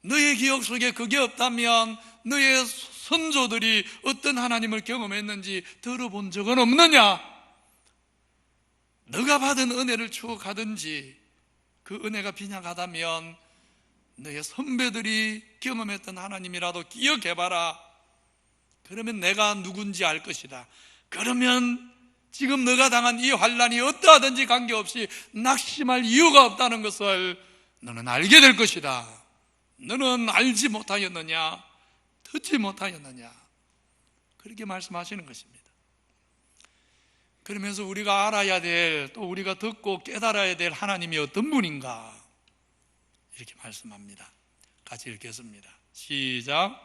너의 기억 속에 그게 없다면 너의 선조들이 어떤 하나님을 경험했는지 들어본 적은 없느냐? 너가 받은 은혜를 추억하든지 그 은혜가 빈약하다면 너의 선배들이 경험했던 하나님이라도 기억해봐라. 그러면 내가 누군지 알 것이다. 그러면 지금 너가 당한 이 환난이 어떠하든지 관계없이 낙심할 이유가 없다는 것을 너는 알게 될 것이다. 너는 알지 못하였느냐? 듣지 못하였느냐? 그렇게 말씀하시는 것입니다. 그러면서 우리가 알아야 될, 또 우리가 듣고 깨달아야 될 하나님이 어떤 분인가? 이렇게 말씀합니다. 같이 읽겠습니다. 시작.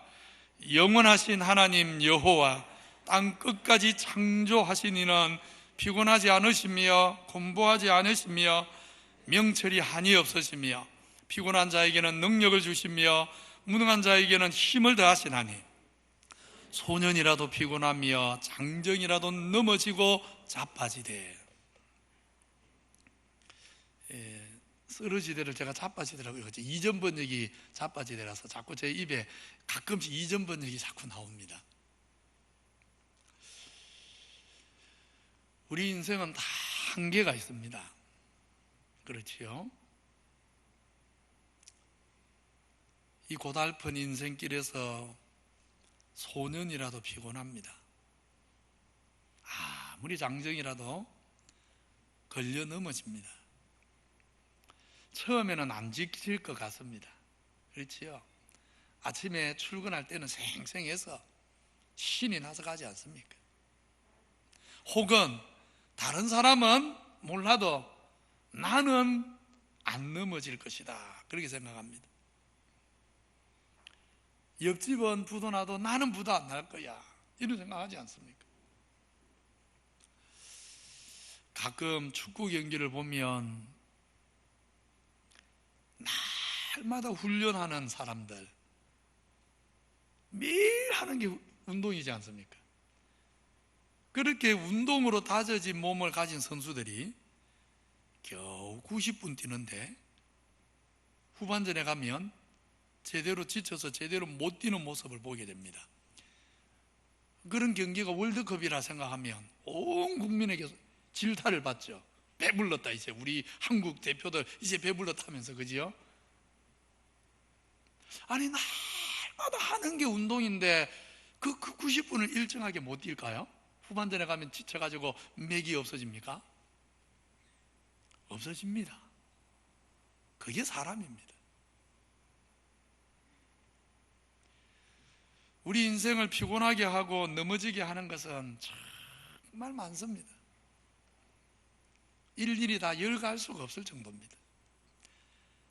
영원하신 하나님 여호와, 땅 끝까지 창조하신 이는 피곤하지 않으시며 공부하지 않으시며 명철이 한이 없으시며 피곤한 자에게는 능력을 주시며 무능한 자에게는 힘을 더하시나니 소년이라도 피곤하며 장정이라도 넘어지고 자빠지되. 쓰러지대를 제가 자빠지대라고 읽었죠. 이전 번역이 자빠지대라서 자꾸 제 입에 가끔씩 이전 번역이 자꾸 나옵니다. 우리 인생은 다 한계가 있습니다. 그렇지요? 이 고달픈 인생길에서 소년이라도 피곤합니다. 아무리 장정이라도 걸려 넘어집니다. 처음에는 안 지킬 것 같습니다. 그렇지요? 아침에 출근할 때는 생생해서 신이 나서 가지 않습니까? 혹은 다른 사람은 몰라도 나는 안 넘어질 것이다, 그렇게 생각합니다. 옆집은 부도 나도 나는 부도 안 날 거야, 이런 생각하지 않습니까? 가끔 축구 경기를 보면 날마다 훈련하는 사람들, 매일 하는 게 운동이지 않습니까? 그렇게 운동으로 다져진 몸을 가진 선수들이 겨우 90분 뛰는데 후반전에 가면 제대로 지쳐서 제대로 못 뛰는 모습을 보게 됩니다. 그런 경기가 월드컵이라 생각하면 온 국민에게 질타를 받죠. 배불렀다, 이제 우리 한국 대표들 이제 배불렀다면서, 그지요? 아니, 날마다 하는 게 운동인데 그 90분을 일정하게 못 뛸까요? 후반전에 가면 지쳐가지고 맥이 없어집니까? 없어집니다. 그게 사람입니다. 우리 인생을 피곤하게 하고 넘어지게 하는 것은 정말 많습니다. 일일이 다 열갈 수가 없을 정도입니다.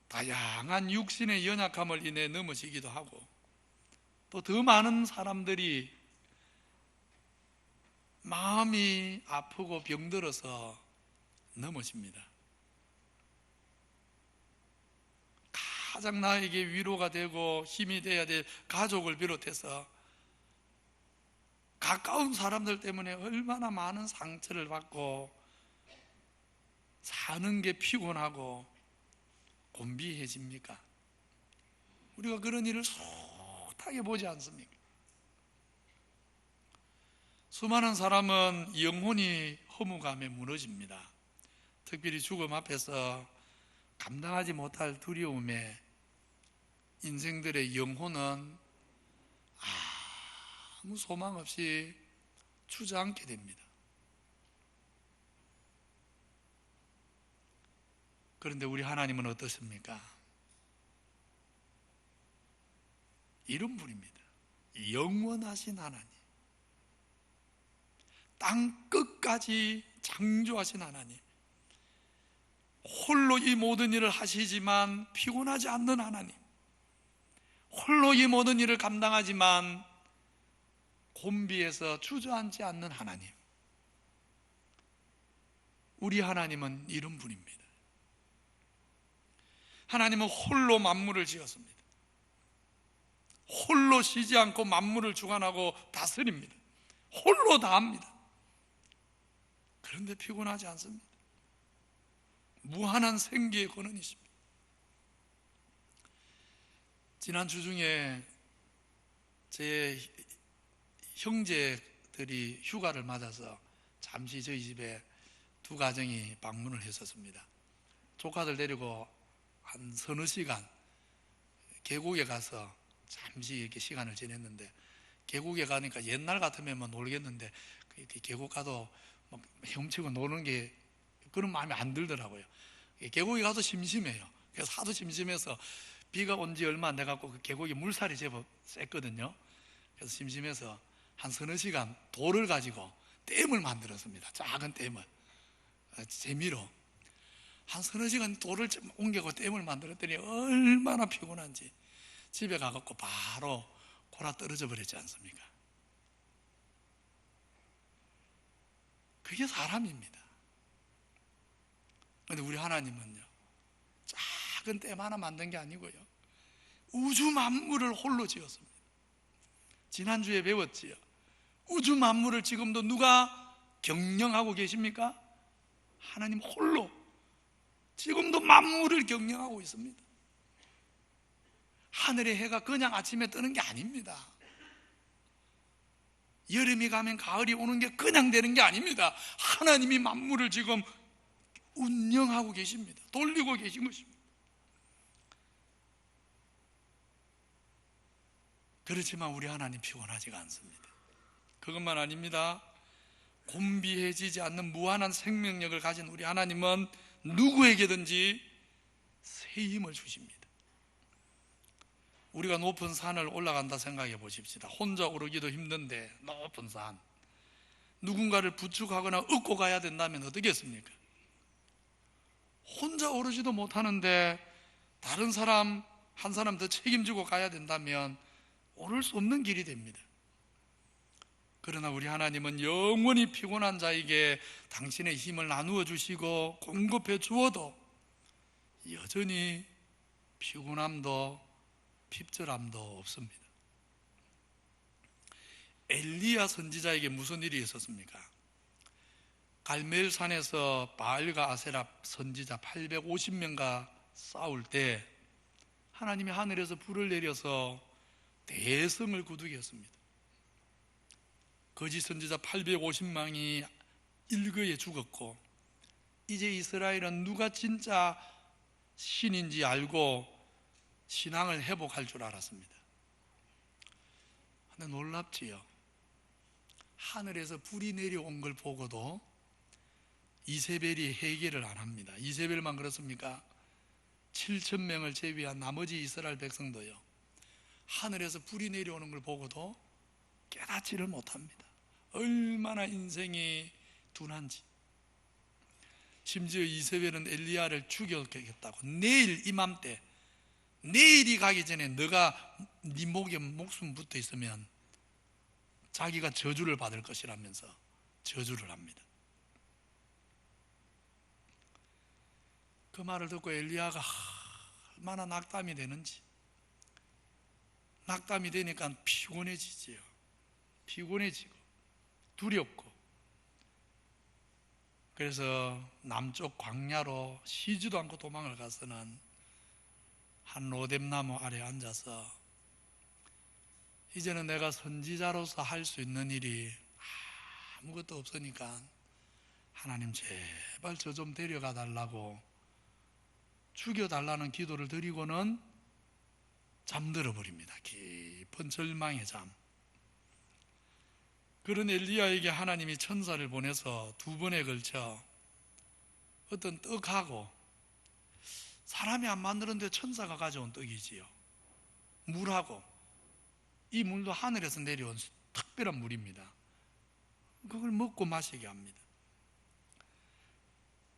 다양한 육신의 연약함을 인해 넘어지기도 하고, 또 더 많은 사람들이 마음이 아프고 병들어서 넘어집니다. 가장 나에게 위로가 되고 힘이 되어야 될 가족을 비롯해서 가까운 사람들 때문에 얼마나 많은 상처를 받고 사는 게 피곤하고 곤비해집니까? 우리가 그런 일을 숱하게 보지 않습니까? 수많은 사람은 영혼이 허무감에 무너집니다. 특별히 죽음 앞에서 감당하지 못할 두려움에 인생들의 영혼은 아무 소망 없이 주저앉게 됩니다. 그런데 우리 하나님은 어떻습니까? 이런 분입니다. 영원하신 하나님, 땅 끝까지 창조하신 하나님, 홀로 이 모든 일을 하시지만 피곤하지 않는 하나님, 홀로 이 모든 일을 감당하지만 곤비해서 주저앉지 않는 하나님. 우리 하나님은 이런 분입니다. 하나님은 홀로 만물을 지었습니다. 홀로 쉬지 않고 만물을 주관하고 다스립니다. 홀로 다 합니다. 그런데 피곤하지 않습니다. 무한한 생기의 권한이십니다. 지난주 중에 제 형제들이 휴가를 맞아서 잠시 저희 집에 두 가정이 방문을 했었습니다. 조카들 데리고 한 서너 시간 계곡에 가서 잠시 이렇게 시간을 지냈는데, 계곡에 가니까 옛날 같으면 뭐 놀겠는데 이렇게 계곡 가도 막 헤엄치고 노는 게 그런 마음이 안 들더라고요. 계곡에 가도 심심해요. 그래서 하도 심심해서 비가 온 지 얼마 안 돼갖고 그 계곡에 물살이 제법 셌거든요. 그래서 심심해서 한 서너 시간 돌을 가지고 댐을 만들었습니다. 작은 댐을 재미로 한 서너 시간 돌을 옮기고 댐을 만들었더니 얼마나 피곤한지 집에 가갖고 바로 골아 떨어져 버렸지 않습니까? 그게 사람입니다. 그런데 우리 하나님은요, 작은 댐 하나 만든 게 아니고요, 우주 만물을 홀로 지었습니다. 지난주에 배웠지요. 우주 만물을 지금도 누가 경영하고 계십니까? 하나님 홀로 지금도 만물을 경영하고 있습니다. 하늘의 해가 그냥 아침에 뜨는 게 아닙니다. 여름이 가면 가을이 오는 게 그냥 되는 게 아닙니다. 하나님이 만물을 지금 운영하고 계십니다. 돌리고 계신 것입니다. 그렇지만 우리 하나님 피곤하지가 않습니다. 그것만 아닙니다. 곤비해지지 않는 무한한 생명력을 가진 우리 하나님은 누구에게든지 새 힘을 주십니다. 우리가 높은 산을 올라간다 생각해 보십시다. 혼자 오르기도 힘든데 높은 산, 누군가를 부축하거나 업고 가야 된다면 어떻겠습니까? 혼자 오르지도 못하는데 다른 사람 한 사람 더 책임지고 가야 된다면 오를 수 없는 길이 됩니다. 그러나 우리 하나님은 영원히 피곤한 자에게 당신의 힘을 나누어 주시고 공급해 주어도 여전히 피곤함도 핍절함도 없습니다. 엘리야 선지자에게 무슨 일이 있었습니까? 갈멜산에서 바알과 아세라 선지자 850명과 싸울 때 하나님이 하늘에서 불을 내려서 대성을 구두겼습니다. 거짓 선지자 850명이 일거에 죽었고, 이제 이스라엘은 누가 진짜 신인지 알고 신앙을 회복할 줄 알았습니다. 근데 놀랍지요. 하늘에서 불이 내려온 걸 보고도 이세벨이 회개를 안 합니다. 이세벨만 그렇습니까? 7,000명을 제외한 나머지 이스라엘 백성도요, 하늘에서 불이 내려오는 걸 보고도 깨닫지를 못합니다. 얼마나 인생이 둔한지. 심지어 이세벨은 엘리야를 죽여겠다고, 내일 이맘때, 내일이 가기 전에 너가 네 목에 목숨 붙어 있으면 자기가 저주를 받을 것이라면서 저주를 합니다. 그 말을 듣고 엘리야가 얼마나 낙담이 되는지. 낙담이 되니까 피곤해지지요. 피곤해지고 두렵고. 그래서 남쪽 광야로 쉬지도 않고 도망을 가서는 한 로뎀나무 아래 앉아서 이제는 내가 선지자로서 할 수 있는 일이 아무것도 없으니까 하나님 제발 저 좀 데려가 달라고 죽여달라는 기도를 드리고는 잠들어 버립니다. 깊은 절망의 잠. 그런 엘리야에게 하나님이 천사를 보내서 2번에 걸쳐 어떤 떡하고, 사람이 안 만드는데 천사가 가져온 떡이지요, 물하고, 이 물도 하늘에서 내려온 특별한 물입니다. 그걸 먹고 마시게 합니다.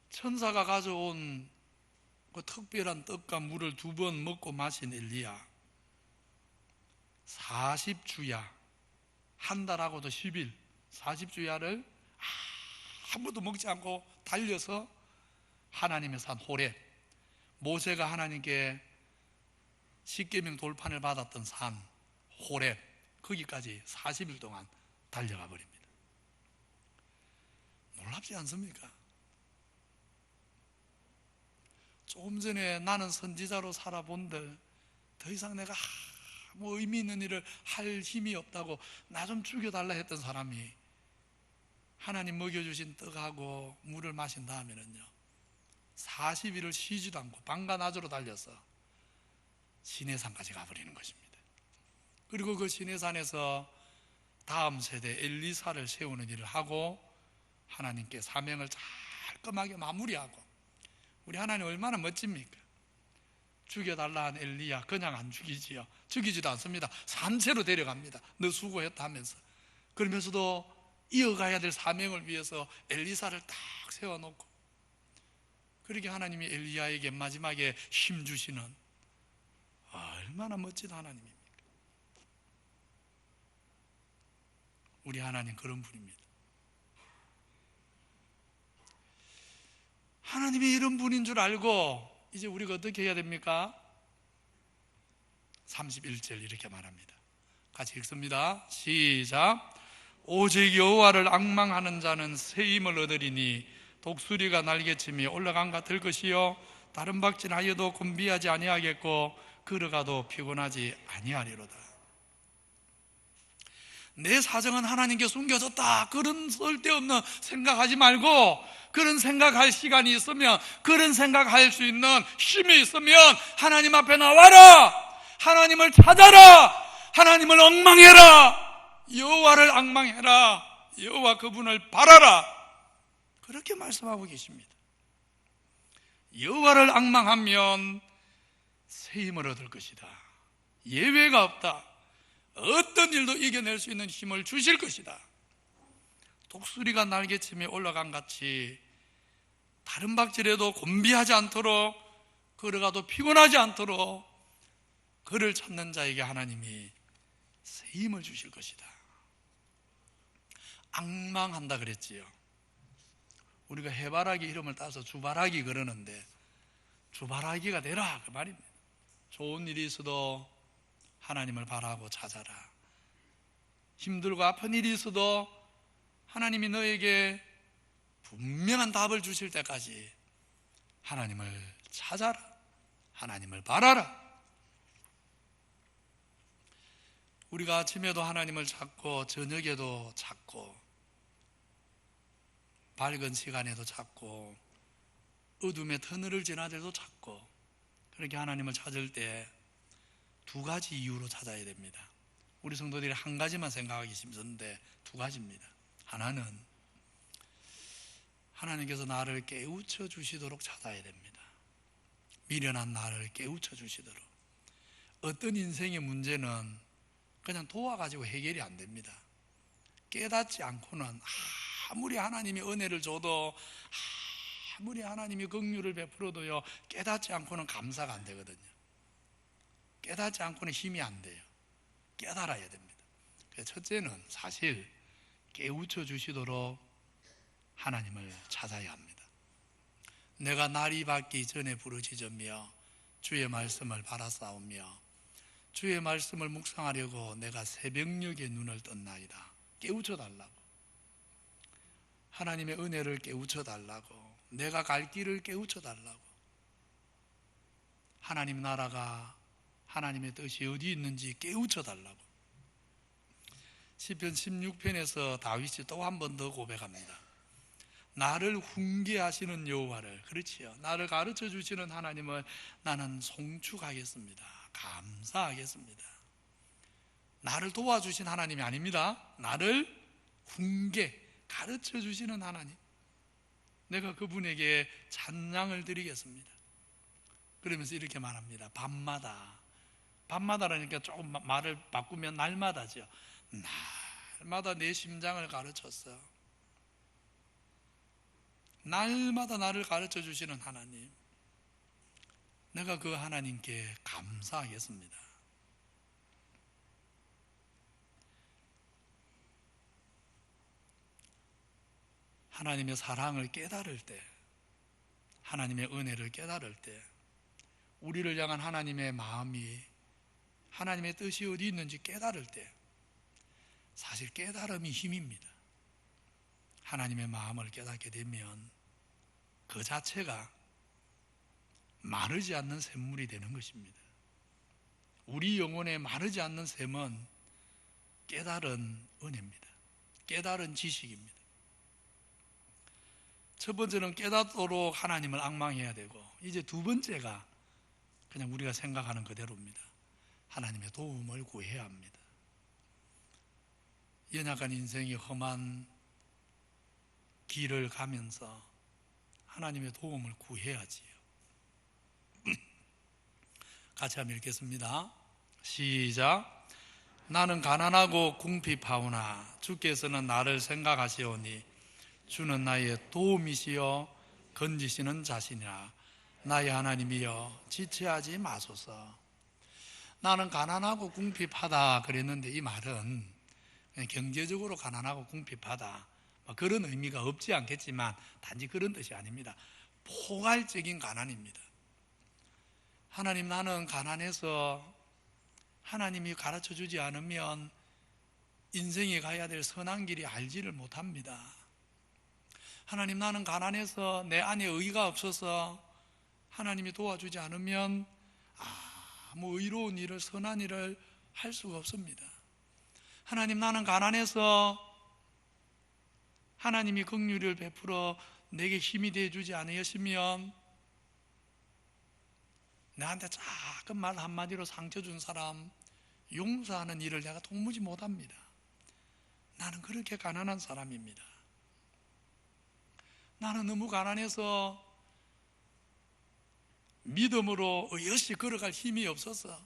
천사가 가져온 그 특별한 떡과 물을 2번 먹고 마신 엘리야, 40주야, 한 달하고도 10일, 40주야를 아무도 먹지 않고 달려서 하나님의 산 호렙, 모세가 하나님께 십계명 돌판을 받았던 산 호렙, 거기까지 40일 동안 달려가 버립니다. 놀랍지 않습니까? 조금 전에 나는 선지자로 살아본들 더 이상 내가 뭐 의미 있는 일을 할 힘이 없다고 나 좀 죽여달라 했던 사람이 하나님 먹여주신 떡하고 물을 마신 다음에는요, 40일을 쉬지도 않고 밤과 낮으로 달려서 시내산까지 가버리는 것입니다. 그리고 그 시내산에서 다음 세대 엘리사를 세우는 일을 하고 하나님께 사명을 깔끔하게 마무리하고. 우리 하나님 얼마나 멋집니까? 죽여달라 한 엘리야 그냥 안 죽이지요. 죽이지도 않습니다. 산채로 데려갑니다. 너 수고했다 하면서. 그러면서도 이어가야 될 사명을 위해서 엘리사를 딱 세워놓고, 그렇게 하나님이 엘리야에게 마지막에 힘 주시는, 얼마나 멋진 하나님입니까? 우리 하나님 그런 분입니다. 하나님이 이런 분인 줄 알고 이제 우리가 어떻게 해야 됩니까? 31절 이렇게 말합니다. 같이 읽습니다. 시작. 오직 여호와를 앙망하는 자는 새 힘을 얻으리니 독수리가 날개침이 올라간 같을 것이요 다른 박질하여도 곤비하지 아니하겠고 걸어가도 피곤하지 아니하리로다. 내 사정은 하나님께 숨겨졌다, 그런 쓸데없는 생각하지 말고, 그런 생각할 시간이 있으면, 그런 생각할 수 있는 힘이 있으면 하나님 앞에 나와라. 하나님을 찾아라. 하나님을 엉망해라. 여호와를 앙망해라. 여호와 그분을 바라라. 그렇게 말씀하고 계십니다. 여호와를 앙망하면 새 힘을 얻을 것이다. 예외가 없다. 어떤 일도 이겨낼 수 있는 힘을 주실 것이다. 독수리가 날개침에 올라간 같이 다른 박질에도 곤비하지 않도록, 걸어가도 피곤하지 않도록 그를 찾는 자에게 하나님이 새 힘을 주실 것이다. 앙망한다 그랬지요. 우리가 해바라기 이름을 따서 주바라기 그러는데 주바라기가 되라 그 말입니다. 좋은 일이 있어도 하나님을 바라고 찾아라. 힘들고 아픈 일이 있어도 하나님이 너에게 분명한 답을 주실 때까지 하나님을 찾아라. 하나님을 바라라. 우리가 아침에도 하나님을 찾고 저녁에도 찾고 밝은 시간에도 찾고 어둠의 터널을 지나들도 찾고 그렇게 하나님을 찾을 때 두 가지 이유로 찾아야 됩니다. 우리 성도들이 한 가지만 생각하기 힘든데 두 가지입니다. 하나는 하나님께서 나를 깨우쳐 주시도록 찾아야 됩니다. 미련한 나를 깨우쳐 주시도록. 어떤 인생의 문제는 그냥 도와가지고 해결이 안 됩니다. 깨닫지 않고는 아무리 하나님이 은혜를 줘도 아무리 하나님이 긍휼을 베풀어도요 깨닫지 않고는 감사가 안 되거든요. 깨닫지 않고는 힘이 안 돼요. 깨달아야 됩니다. 그래서 첫째는 사실 깨우쳐 주시도록 하나님을 찾아야 합니다. 내가 날이 밝기 전에 부르짖으며 주의 말씀을 바라싸우며 주의 말씀을 묵상하려고 내가 새벽녘에 눈을 떴나이다. 깨우쳐 달라고. 하나님의 은혜를 깨우쳐 달라고. 내가 갈 길을 깨우쳐 달라고. 하나님 나라가 하나님의 뜻이 어디 있는지 깨우쳐 달라고. 시편 16편에서 다윗이 또 한 번 더 고백합니다. 나를 훈계하시는 여호와를, 그렇지요, 나를 가르쳐 주시는 하나님을 나는 송축하겠습니다. 감사하겠습니다. 나를 도와주신 하나님이 아닙니다. 나를 훈계, 가르쳐 주시는 하나님, 내가 그분에게 찬양을 드리겠습니다. 그러면서 이렇게 말합니다. 밤마다라니까 조금 말을 바꾸면 날마다죠. 날마다 내 심장을 가르쳤어. 날마다 나를 가르쳐 주시는 하나님, 내가 그 하나님께 감사하겠습니다. 하나님의 사랑을 깨달을 때, 하나님의 은혜를 깨달을 때, 우리를 향한 하나님의 마음이, 하나님의 뜻이 어디 있는지 깨달을 때, 사실 깨달음이 힘입니다. 하나님의 마음을 깨닫게 되면 그 자체가 마르지 않는 샘물이 되는 것입니다. 우리 영혼에 마르지 않는 샘은 깨달은 은혜입니다. 깨달은 지식입니다. 첫 번째는 깨닫도록 하나님을 앙망해야 되고, 이제 두 번째가 그냥 우리가 생각하는 그대로입니다. 하나님의 도움을 구해야 합니다. 연약한 인생이 험한 길을 가면서 하나님의 도움을 구해야지요. 같이 한번 읽겠습니다. 시작. 나는 가난하고 궁핍하오나 주께서는 나를 생각하시오니 주는 나의 도움이시여 건지시는 자신이라. 나의 하나님이여 지체하지 마소서. 나는 가난하고 궁핍하다 그랬는데, 이 말은 경제적으로 가난하고 궁핍하다 그런 의미가 없지 않겠지만 단지 그런 뜻이 아닙니다. 포괄적인 가난입니다. 하나님, 나는 가난해서 하나님이 가르쳐 주지 않으면 인생에 가야 될 선한 길이 알지를 못합니다. 하나님, 나는 가난해서 내 안에 의가 없어서 하나님이 도와주지 않으면 아무 의로운 일을, 선한 일을 할 수가 없습니다. 하나님, 나는 가난해서 하나님이 긍휼을 베풀어 내게 힘이 되어주지 않으시면 나한테 작은 말 한마디로 상처 준 사람 용서하는 일을 내가 도무지 못합니다. 나는 그렇게 가난한 사람입니다. 나는 너무 가난해서 믿음으로 의없이 걸어갈 힘이 없어서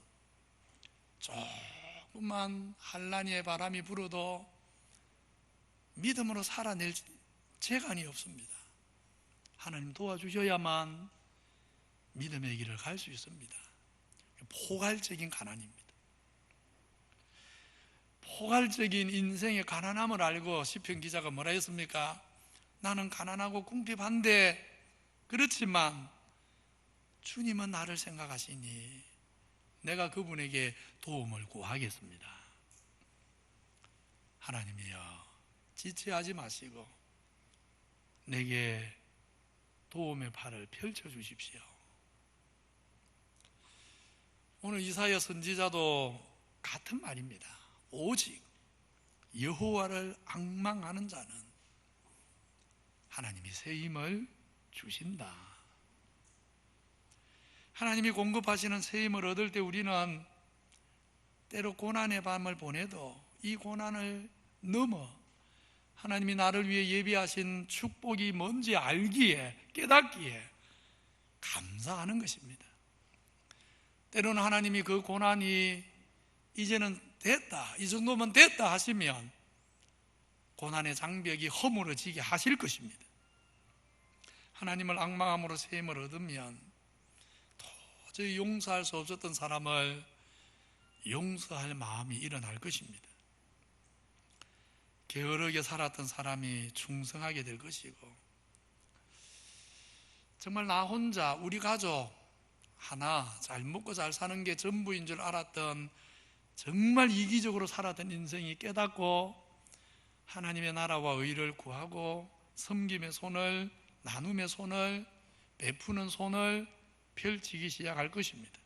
조금만 한란의 바람이 불어도 믿음으로 살아낼 재간이 없습니다. 하나님 도와주셔야만 믿음의 길을 갈 수 있습니다. 포괄적인 가난입니다. 포괄적인 인생의 가난함을 알고 시편 기자가 뭐라 했습니까? 나는 가난하고 궁핍한데, 그렇지만 주님은 나를 생각하시니 내가 그분에게 도움을 구하겠습니다. 하나님이여 지체하지 마시고 내게 도움의 팔을 펼쳐주십시오. 오늘 이사야 선지자도 같은 말입니다. 오직 여호와를 앙망하는 자는 하나님이 새 힘을 주신다. 하나님이 공급하시는 새 힘을 얻을 때 우리는 때로 고난의 밤을 보내도 이 고난을 넘어 하나님이 나를 위해 예비하신 축복이 뭔지 알기에, 깨닫기에 감사하는 것입니다. 때로는 하나님이 그 고난이 이제는 됐다, 이 정도면 됐다 하시면 고난의 장벽이 허물어지게 하실 것입니다. 하나님을 앙망함으로 새 힘을 얻으면 도저히 용서할 수 없었던 사람을 용서할 마음이 일어날 것입니다. 게으르게 살았던 사람이 충성하게 될 것이고, 정말 나 혼자, 우리 가족 하나 잘 먹고 잘 사는 게 전부인 줄 알았던, 정말 이기적으로 살았던 인생이 깨닫고 하나님의 나라와 의를 구하고 섬김의 손을, 나눔의 손을, 베푸는 손을 펼치기 시작할 것입니다.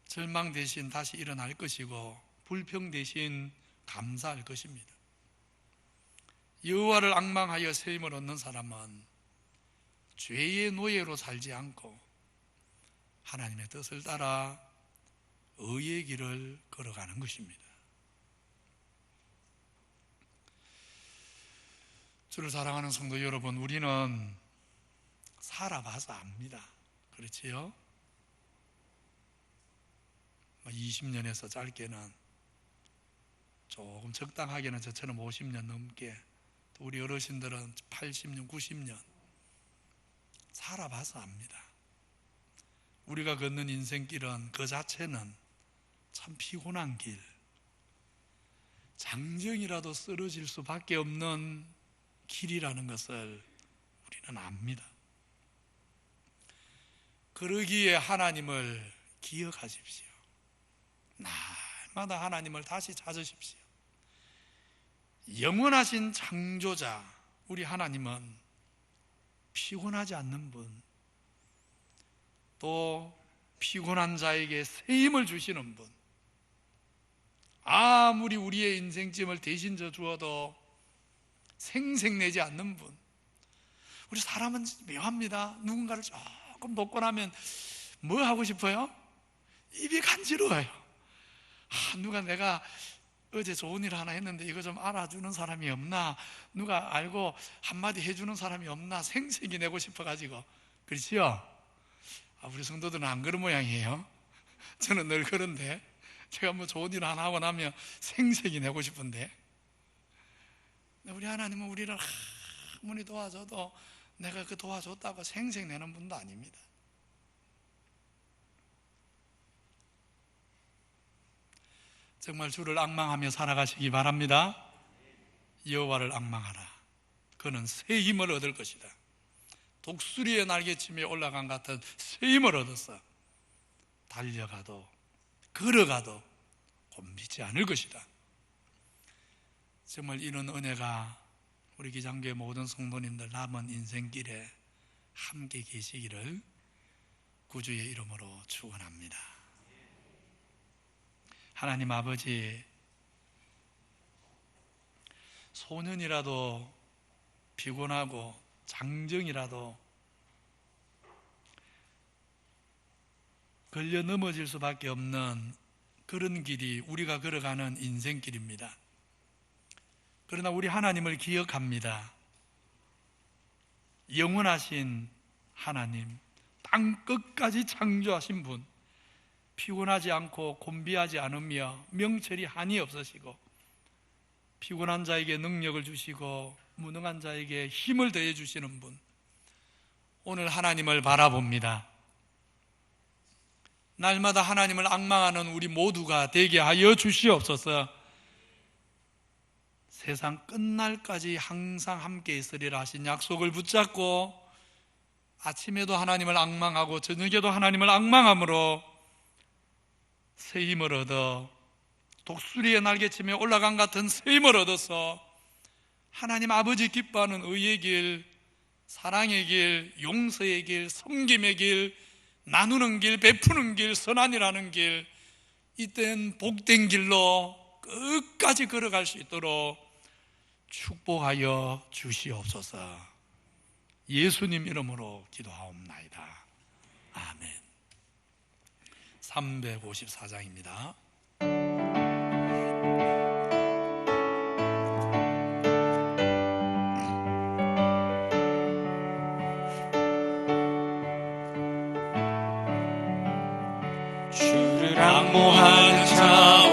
절망 대신 다시 일어날 것이고, 불평 대신 감사할 것입니다. 여호와를 앙망하여 새 힘을 얻는 사람은 죄의 노예로 살지 않고 하나님의 뜻을 따라 의의 길을 걸어가는 것입니다. 주를 사랑하는 성도 여러분, 우리는 살아봐서 압니다. 그렇지요? 20년에서 짧게는, 조금 적당하게는 저처럼 50년 넘게, 또 우리 어르신들은 80년, 90년 살아봐서 압니다. 우리가 걷는 인생길은 그 자체는 참 피곤한 길, 장정이라도 쓰러질 수밖에 없는 길이라는 것을 우리는 압니다. 그러기에 하나님을 기억하십시오. 날마다 하나님을 다시 찾으십시오. 영원하신 창조자 우리 하나님은 피곤하지 않는 분, 또 피곤한 자에게 새 힘을 주시는 분, 아무리 우리의 인생짐을 대신 져 주어도 생색내지 않는 분. 우리 사람은 묘합니다. 누군가를 조금 돕고 나면 뭐 하고 싶어요? 입이 간지러워요. 누가 내가 어제 좋은 일 하나 했는데 이거 좀 알아주는 사람이 없나, 누가 알고 한마디 해주는 사람이 없나 생색이 내고 싶어가지고. 그렇지요? 우리 성도들은 안 그런 모양이에요. 저는 늘 그런데, 제가 뭐 좋은 일 하나 하고 나면 생색이 내고 싶은데, 우리 하나님은 우리를 아무리 도와줘도 내가 그 도와줬다고 생색내는 분도 아닙니다. 정말 주를 앙망하며 살아가시기 바랍니다. 여호와를 앙망하라. 그는 새 힘을 얻을 것이다. 독수리의 날개침에 올라간 같은 새 힘을 얻어서 달려가도 걸어가도 곤비지 않을 것이다. 정말 이런 은혜가 우리 기장교회 모든 성도님들 남은 인생길에 함께 계시기를 구주의 이름으로 축원합니다. 하나님 아버지, 소년이라도 피곤하고 장정이라도 걸려 넘어질 수밖에 없는 그런 길이 우리가 걸어가는 인생길입니다. 그러나 우리 하나님을 기억합니다. 영원하신 하나님, 땅 끝까지 창조하신 분, 피곤하지 않고 곤비하지 않으며 명철이 한이 없으시고 피곤한 자에게 능력을 주시고 무능한 자에게 힘을 더해 주시는 분, 오늘 하나님을 바라봅니다. 날마다 하나님을 앙망하는 우리 모두가 되게 하여 주시옵소서. 세상 끝날까지 항상 함께 있으리라 하신 약속을 붙잡고 아침에도 하나님을 앙망하고 저녁에도 하나님을 앙망함으로 새 힘을 얻어 독수리의 날개침에 올라간 같은 새 힘을 얻어서 하나님 아버지 기뻐하는 의의 길, 사랑의 길, 용서의 길, 섬김의 길, 나누는 길, 베푸는 길, 선한이라는 길, 이땐 복된 길로 끝까지 걸어갈 수 있도록 축복하여 주시옵소서. 예수님 이름으로 기도하옵나이다. 아멘. 354장입니다. 주를 악모하는 자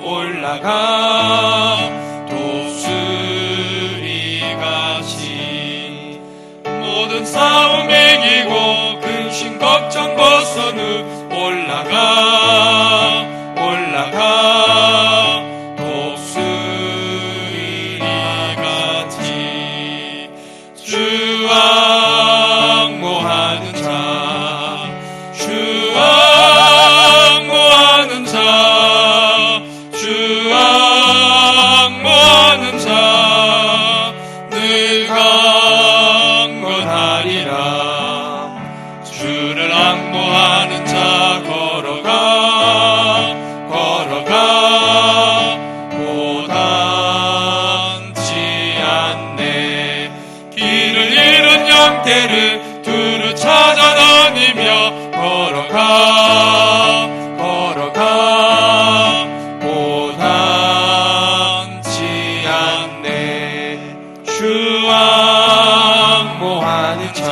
올라가 독수리같이 모든 싸움 이기고 근심 걱정 벗어는 올라가 독수리같이 주 악모하는 자 늘 강건하리라. 주를 악모하는 자 걸어가 고단치 않네. 길을 잃은 영태를 두루 찾아다니며 걸어가 고단치 않네. 주 악모하는 자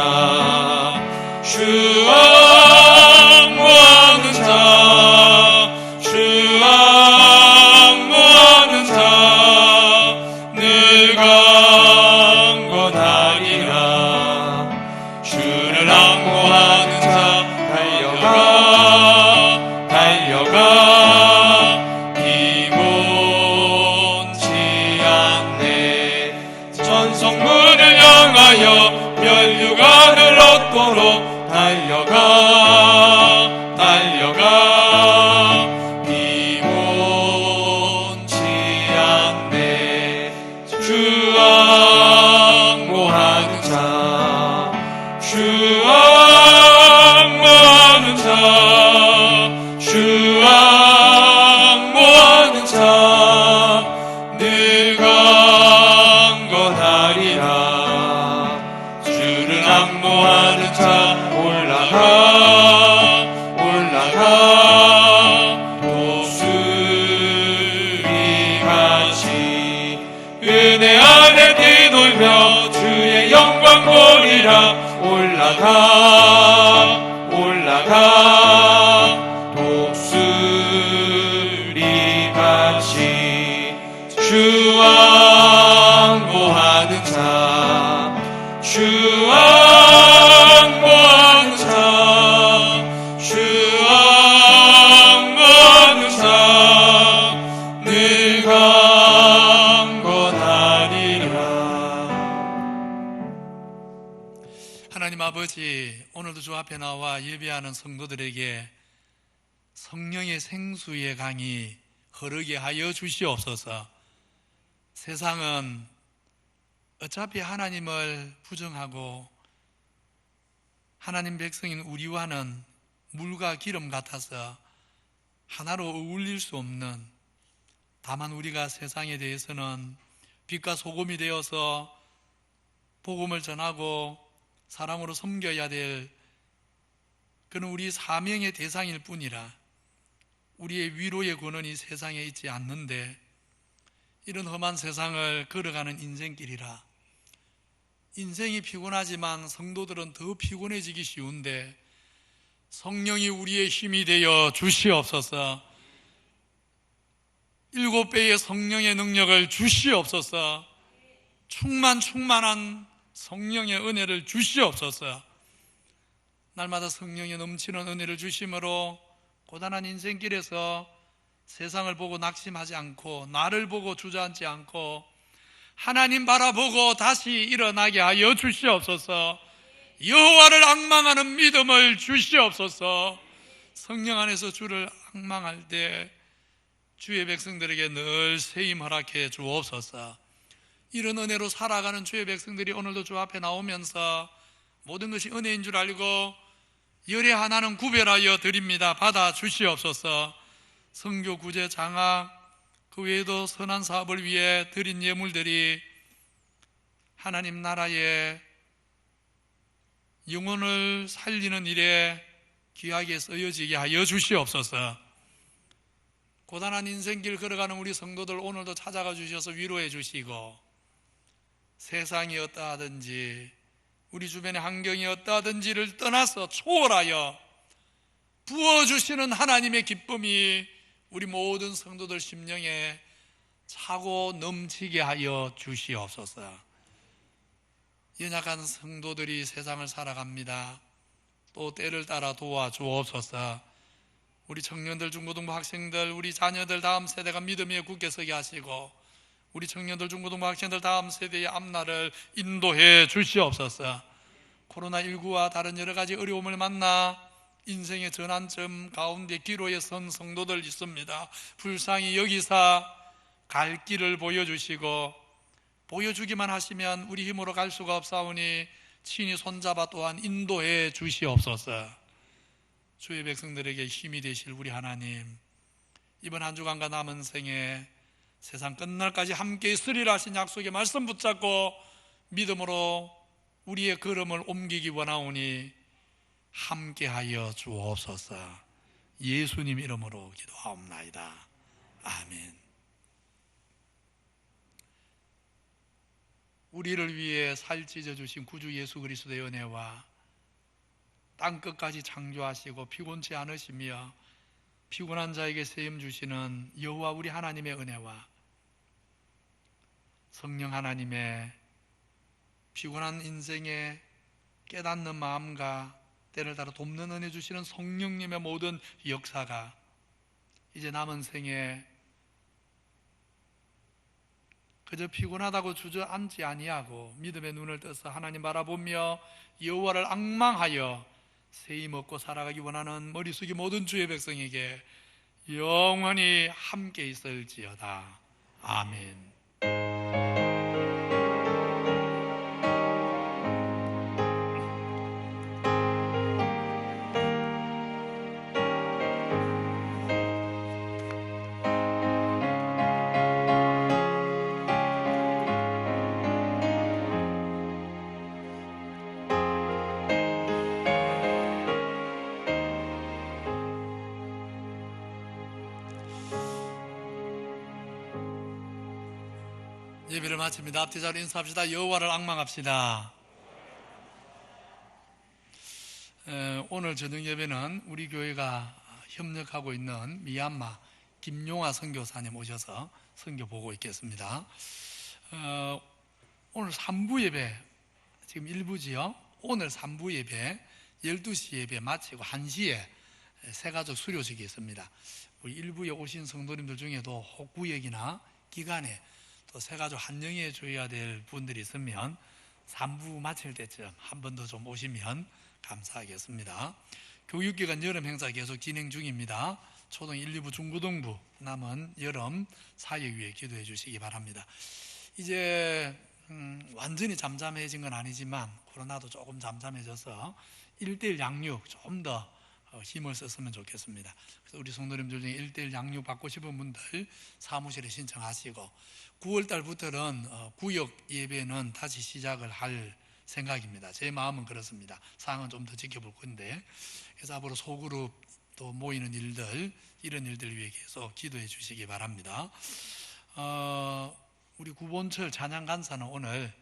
늘 강건하리라. 주를 악모하는 자 달려가 피곤치 않네. 전성문을 향하여 면류관을 얻도록 달려가 피곤치 않네. 주 악모하는 자 늘 강건하리라. 주를 악모하는 자 올라가 독수리같이 은혜 안에 뛰놀며 주의 영광 보리라. 올라가 독수리같이 주 악모하는 자 늘 강건하리라. 하나님 아버지, 오늘도 주 앞에 나와 예배하는 성도들에게 성령의 생수의 강이 흐르게 하여 주시옵소서. 세상은 어차피 하나님을 부정하고 하나님 백성인 우리와는 물과 기름 같아서 하나로 어울릴 수 없는, 다만 우리가 세상에 대해서는 빛과 소금이 되어서 복음을 전하고 사람으로 섬겨야 될 그는 우리 사명의 대상일 뿐이라 우리의 위로의 권한이 세상에 있지 않는데, 이런 험한 세상을 걸어가는 인생길이라 인생이 피곤하지만 성도들은 더 피곤해지기 쉬운데 성령이 우리의 힘이 되어 주시옵소서. 7배의 성령의 능력을 주시옵소서. 충만한 성령의 은혜를 주시옵소서. 날마다 성령의 넘치는 은혜를 주심으로 고단한 인생길에서 세상을 보고 낙심하지 않고 나를 보고 주저앉지 않고 하나님 바라보고 다시 일어나게 하여 주시옵소서. 여호와를 앙망하는 믿음을 주시옵소서. 성령 안에서 주를 낭망할 때 주의 백성들에게 늘 세임 허락해 주옵소서. 이런 은혜로 살아가는 주의 백성들이 오늘도 주 앞에 나오면서 모든 것이 은혜인 줄 알고 열의 하나는 구별하여 드립니다. 받아 주시옵소서. 선교 구제 장학 그 외에도 선한 사업을 위해 드린 예물들이 하나님 나라의 영혼을 살리는 일에 귀하게 쓰여지게 하여 주시옵소서. 고단한 인생길 걸어가는 우리 성도들 오늘도 찾아가 주셔서 위로해 주시고, 세상이 어떠하든지 우리 주변의 환경이 어떠하든지를 떠나서 초월하여 부어주시는 하나님의 기쁨이 우리 모든 성도들 심령에 차고 넘치게 하여 주시옵소서. 연약한 성도들이 세상을 살아갑니다. 또 때를 따라 도와주옵소서. 우리 청년들, 중고등부 학생들, 우리 자녀들 다음 세대가 믿음에 굳게 서게 하시고, 우리 청년들, 중고등부 학생들 다음 세대의 앞날을 인도해 주시옵소서. 코로나19와 다른 여러 가지 어려움을 만나 인생의 전환점 가운데 기로에 선 성도들 있습니다. 불쌍히 여기사 갈 길을 보여주시고, 보여주기만 하시면 우리 힘으로 갈 수가 없사오니 친히 손잡아 또한 인도해 주시옵소서. 주의 백성들에게 힘이 되실 우리 하나님, 이번 한 주간과 남은 생에 세상 끝날까지 함께 있으리라 하신 약속의 말씀 붙잡고 믿음으로 우리의 걸음을 옮기기 원하오니 함께하여 주옵소서. 예수님 이름으로 기도하옵나이다. 아멘. 우리를 위해 살 찢어 주신 구주 예수 그리스도의 은혜와 땅끝까지 창조하시고 피곤치 않으시며 피곤한 자에게 세임 주시는 여호와 우리 하나님의 은혜와 성령 하나님의 피곤한 인생에 깨닫는 마음과 때를 따라 돕는 은혜 주시는 성령님의 모든 역사가 이제 남은 생에 그저 피곤하다고 주저앉지 아니하고 믿음의 눈을 떠서 하나님 바라보며 여호와를 앙망하여 세이 먹고 살아가기 원하는 머리 숙이 모든 주의 백성에게 영원히 함께 있을지어다. 아멘. 예배를 마칩니다. 앞뒤 자로 인사합시다. 여호와를 앙망합시다. 오늘 저녁 예배는 우리 교회가 협력하고 있는 미얀마 김용아 선교사님 오셔서 선교 보고 있겠습니다. 오늘 3부 예배, 지금 1부지요. 오늘 3부 예배 12시 예배 마치고 1시에 새가족 수료식이 있습니다. 우리 1부에 오신 성도님들 중에도 혹구역이나 기간에 또 새가족 한영에 줘야 될 분들이 있으면 3부 마칠 때쯤 한 번 더 좀 오시면 감사하겠습니다. 교육기간 여름 행사 계속 진행 중입니다. 초등 1, 2부, 중고등부 남은 여름 사역 위에 기도해 주시기 바랍니다. 이제 완전히 잠잠해진 건 아니지만 코로나도 조금 잠잠해져서 1:1 양육 좀 더 힘을 썼으면 좋겠습니다. 그래서 우리 성도님들 중에 1:1 양육 받고 싶은 분들 사무실에 신청하시고 9월달부터는 구역 예배는 다시 시작을 할 생각입니다. 제 마음은 그렇습니다. 상황은 좀 더 지켜볼 건데, 그래서 앞으로 소그룹 또 모이는 일들, 이런 일들 위해 계속 기도해 주시기 바랍니다. 우리 구본철 찬양간사는 오늘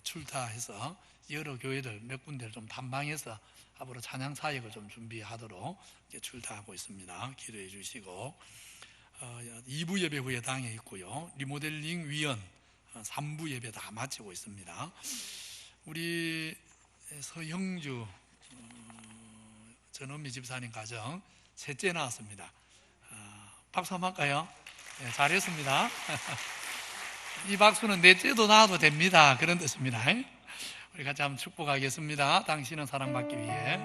출타해서 여러 교회들 몇 군데를 좀 탐방해서 앞으로 찬양 사역을 좀 준비하도록 출타하고 있습니다. 기도해 주시고 2부 예배 후에 당에 있고요. 리모델링 위원 3부 예배 다 마치고 있습니다. 우리 서형주 전원미 집사님 가정 셋째 나왔습니다. 박수 한번 할까요? 네, 잘했습니다. 이 박수는 넷째도 나와도 됩니다. 그런 뜻입니다. 우리 같이 한번 축복하겠습니다. 당신은 사랑받기 위해.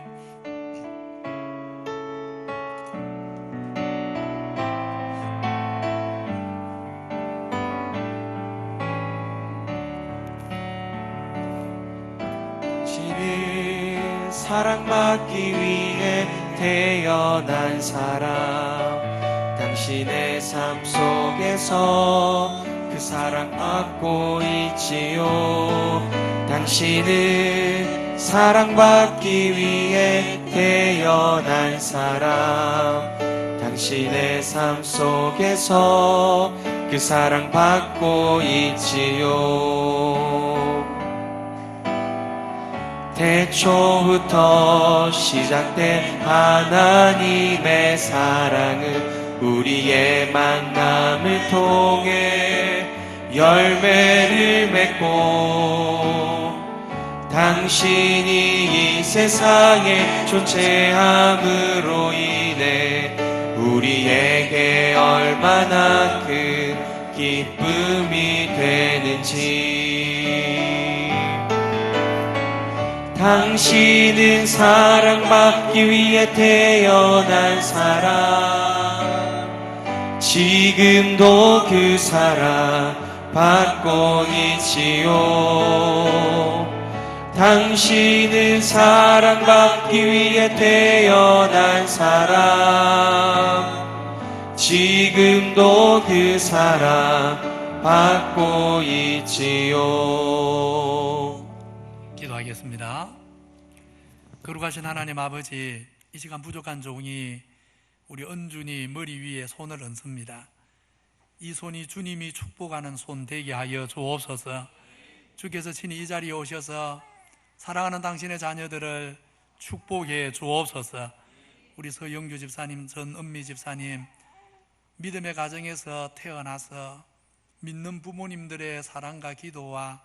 우리는 사랑받기 위해 태어난 사람. 당신의 삶 속에서 그 사랑받고 있지요. 당신은 사랑받기 위해 태어난 사람. 당신의 삶 속에서 그 사랑받고 있지요. 태초부터 시작된 하나님의 사랑은 우리의 만남을 통해 열매를 맺고, 당신이 이 세상에 존재함으로 인해 우리에게 얼마나 큰 기쁨이 되는지. 당신은 사랑받기 위해 태어난 사람. 지금도 그 사랑 받고 있지요. 당신은 사랑받기 위해 태어난 사람. 지금도 그 사랑 받고 있지요. 기도하겠습니다. 거룩하신 하나님 아버지, 이 시간 부족한 종이 우리 은준이 머리 위에 손을 얹습니다. 이 손이 주님이 축복하는 손 되게 하여 주옵소서. 주께서 친히 이 자리에 오셔서 사랑하는 당신의 자녀들을 축복해 주옵소서. 우리 서영규 집사님, 전은미 집사님, 믿음의 가정에서 태어나서 믿는 부모님들의 사랑과 기도와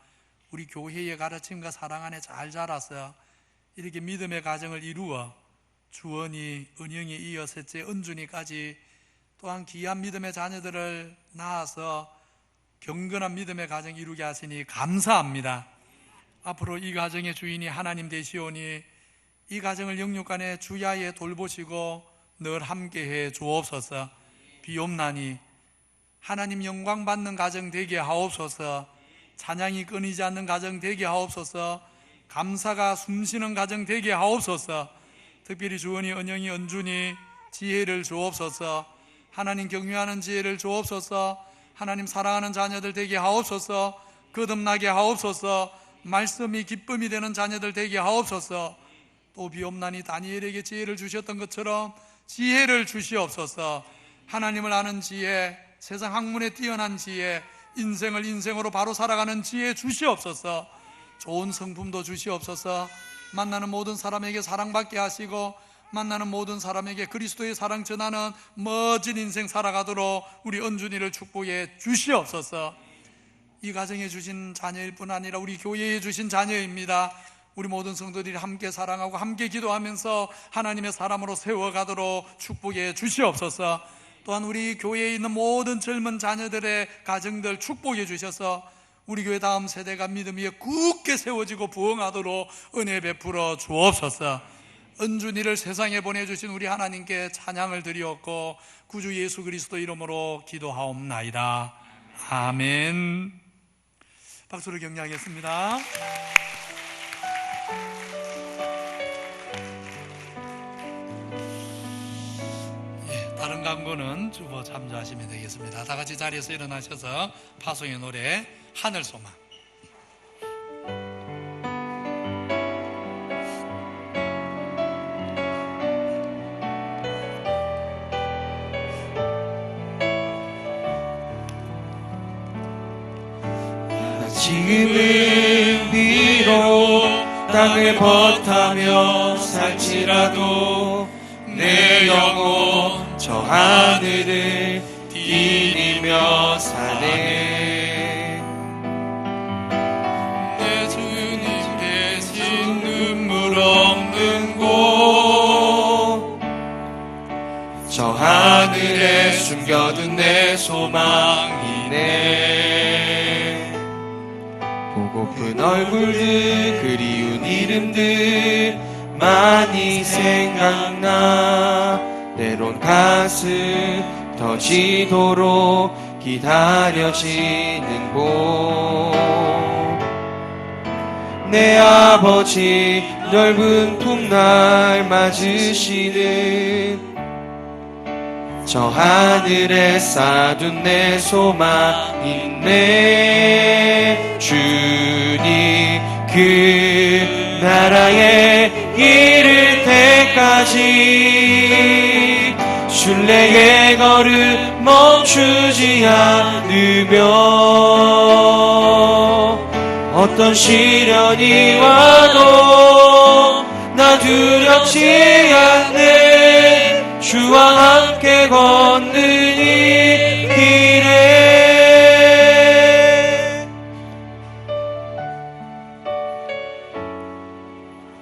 우리 교회의 가르침과 사랑 안에 잘 자라서 이렇게 믿음의 가정을 이루어 주원이, 은영이 이어 셋째 은준이까지 또한 귀한 믿음의 자녀들을 낳아서 경건한 믿음의 가정 이루게 하시니 감사합니다. 앞으로 이 가정의 주인이 하나님 되시오니 이 가정을 영육간에 주야에 돌보시고 늘 함께해 주옵소서. 비옵나니 하나님 영광 받는 가정 되게 하옵소서. 찬양이 끊이지 않는 가정 되게 하옵소서. 감사가 숨쉬는 가정 되게 하옵소서. 특별히 주원이, 은영이, 은준이 지혜를 주옵소서. 하나님 경외하는 지혜를 주옵소서. 하나님 사랑하는 자녀들 되게 하옵소서. 거듭나게 하옵소서. 말씀이 기쁨이 되는 자녀들 되게 하옵소서. 또 비옵나니 다니엘에게 지혜를 주셨던 것처럼 지혜를 주시옵소서. 하나님을 아는 지혜, 세상 학문에 뛰어난 지혜, 인생을 인생으로 바로 살아가는 지혜 주시옵소서. 좋은 성품도 주시옵소서. 만나는 모든 사람에게 사랑받게 하시고 만나는 모든 사람에게 그리스도의 사랑 전하는 멋진 인생 살아가도록 우리 은준이를 축복해 주시옵소서. 이 가정에 주신 자녀일 뿐 아니라 우리 교회에 주신 자녀입니다. 우리 모든 성도들이 함께 사랑하고 함께 기도하면서 하나님의 사람으로 세워가도록 축복해 주시옵소서. 또한 우리 교회에 있는 모든 젊은 자녀들의 가정들 축복해 주셔서 우리 교회 다음 세대가 믿음 위에 굳게 세워지고 부흥하도록 은혜 베풀어 주옵소서. 은준이를 세상에 보내주신 우리 하나님께 찬양을 드리옵고 구주 예수 그리스도 이름으로 기도하옵나이다. 아멘. 박수로 격려하겠습니다. 다른 광고는 주보 참조하시면 되겠습니다. 다 같이 자리에서 일어나셔서 파송의 노래 하늘소망. 지금은 비록 땅을 벗하며 살지라도 내 영혼 저 하늘을 디디며 사네. 내 주님 대신 눈물 없는 곳, 저 하늘에 숨겨둔 내 소망이네. 보고픈 얼굴들 그리운 이름들 많이 생각나. 때론 가슴 터지도록 기다려지는 곳. 내 아버지 넓은 품날 맞으시는 저 하늘에 쌓둔 내 소망이네. 주님 그 나라에 이를 때까지 순례의 걸음 멈추지 않으며 어떤 시련이 와도 나 두렵지 않네. 주와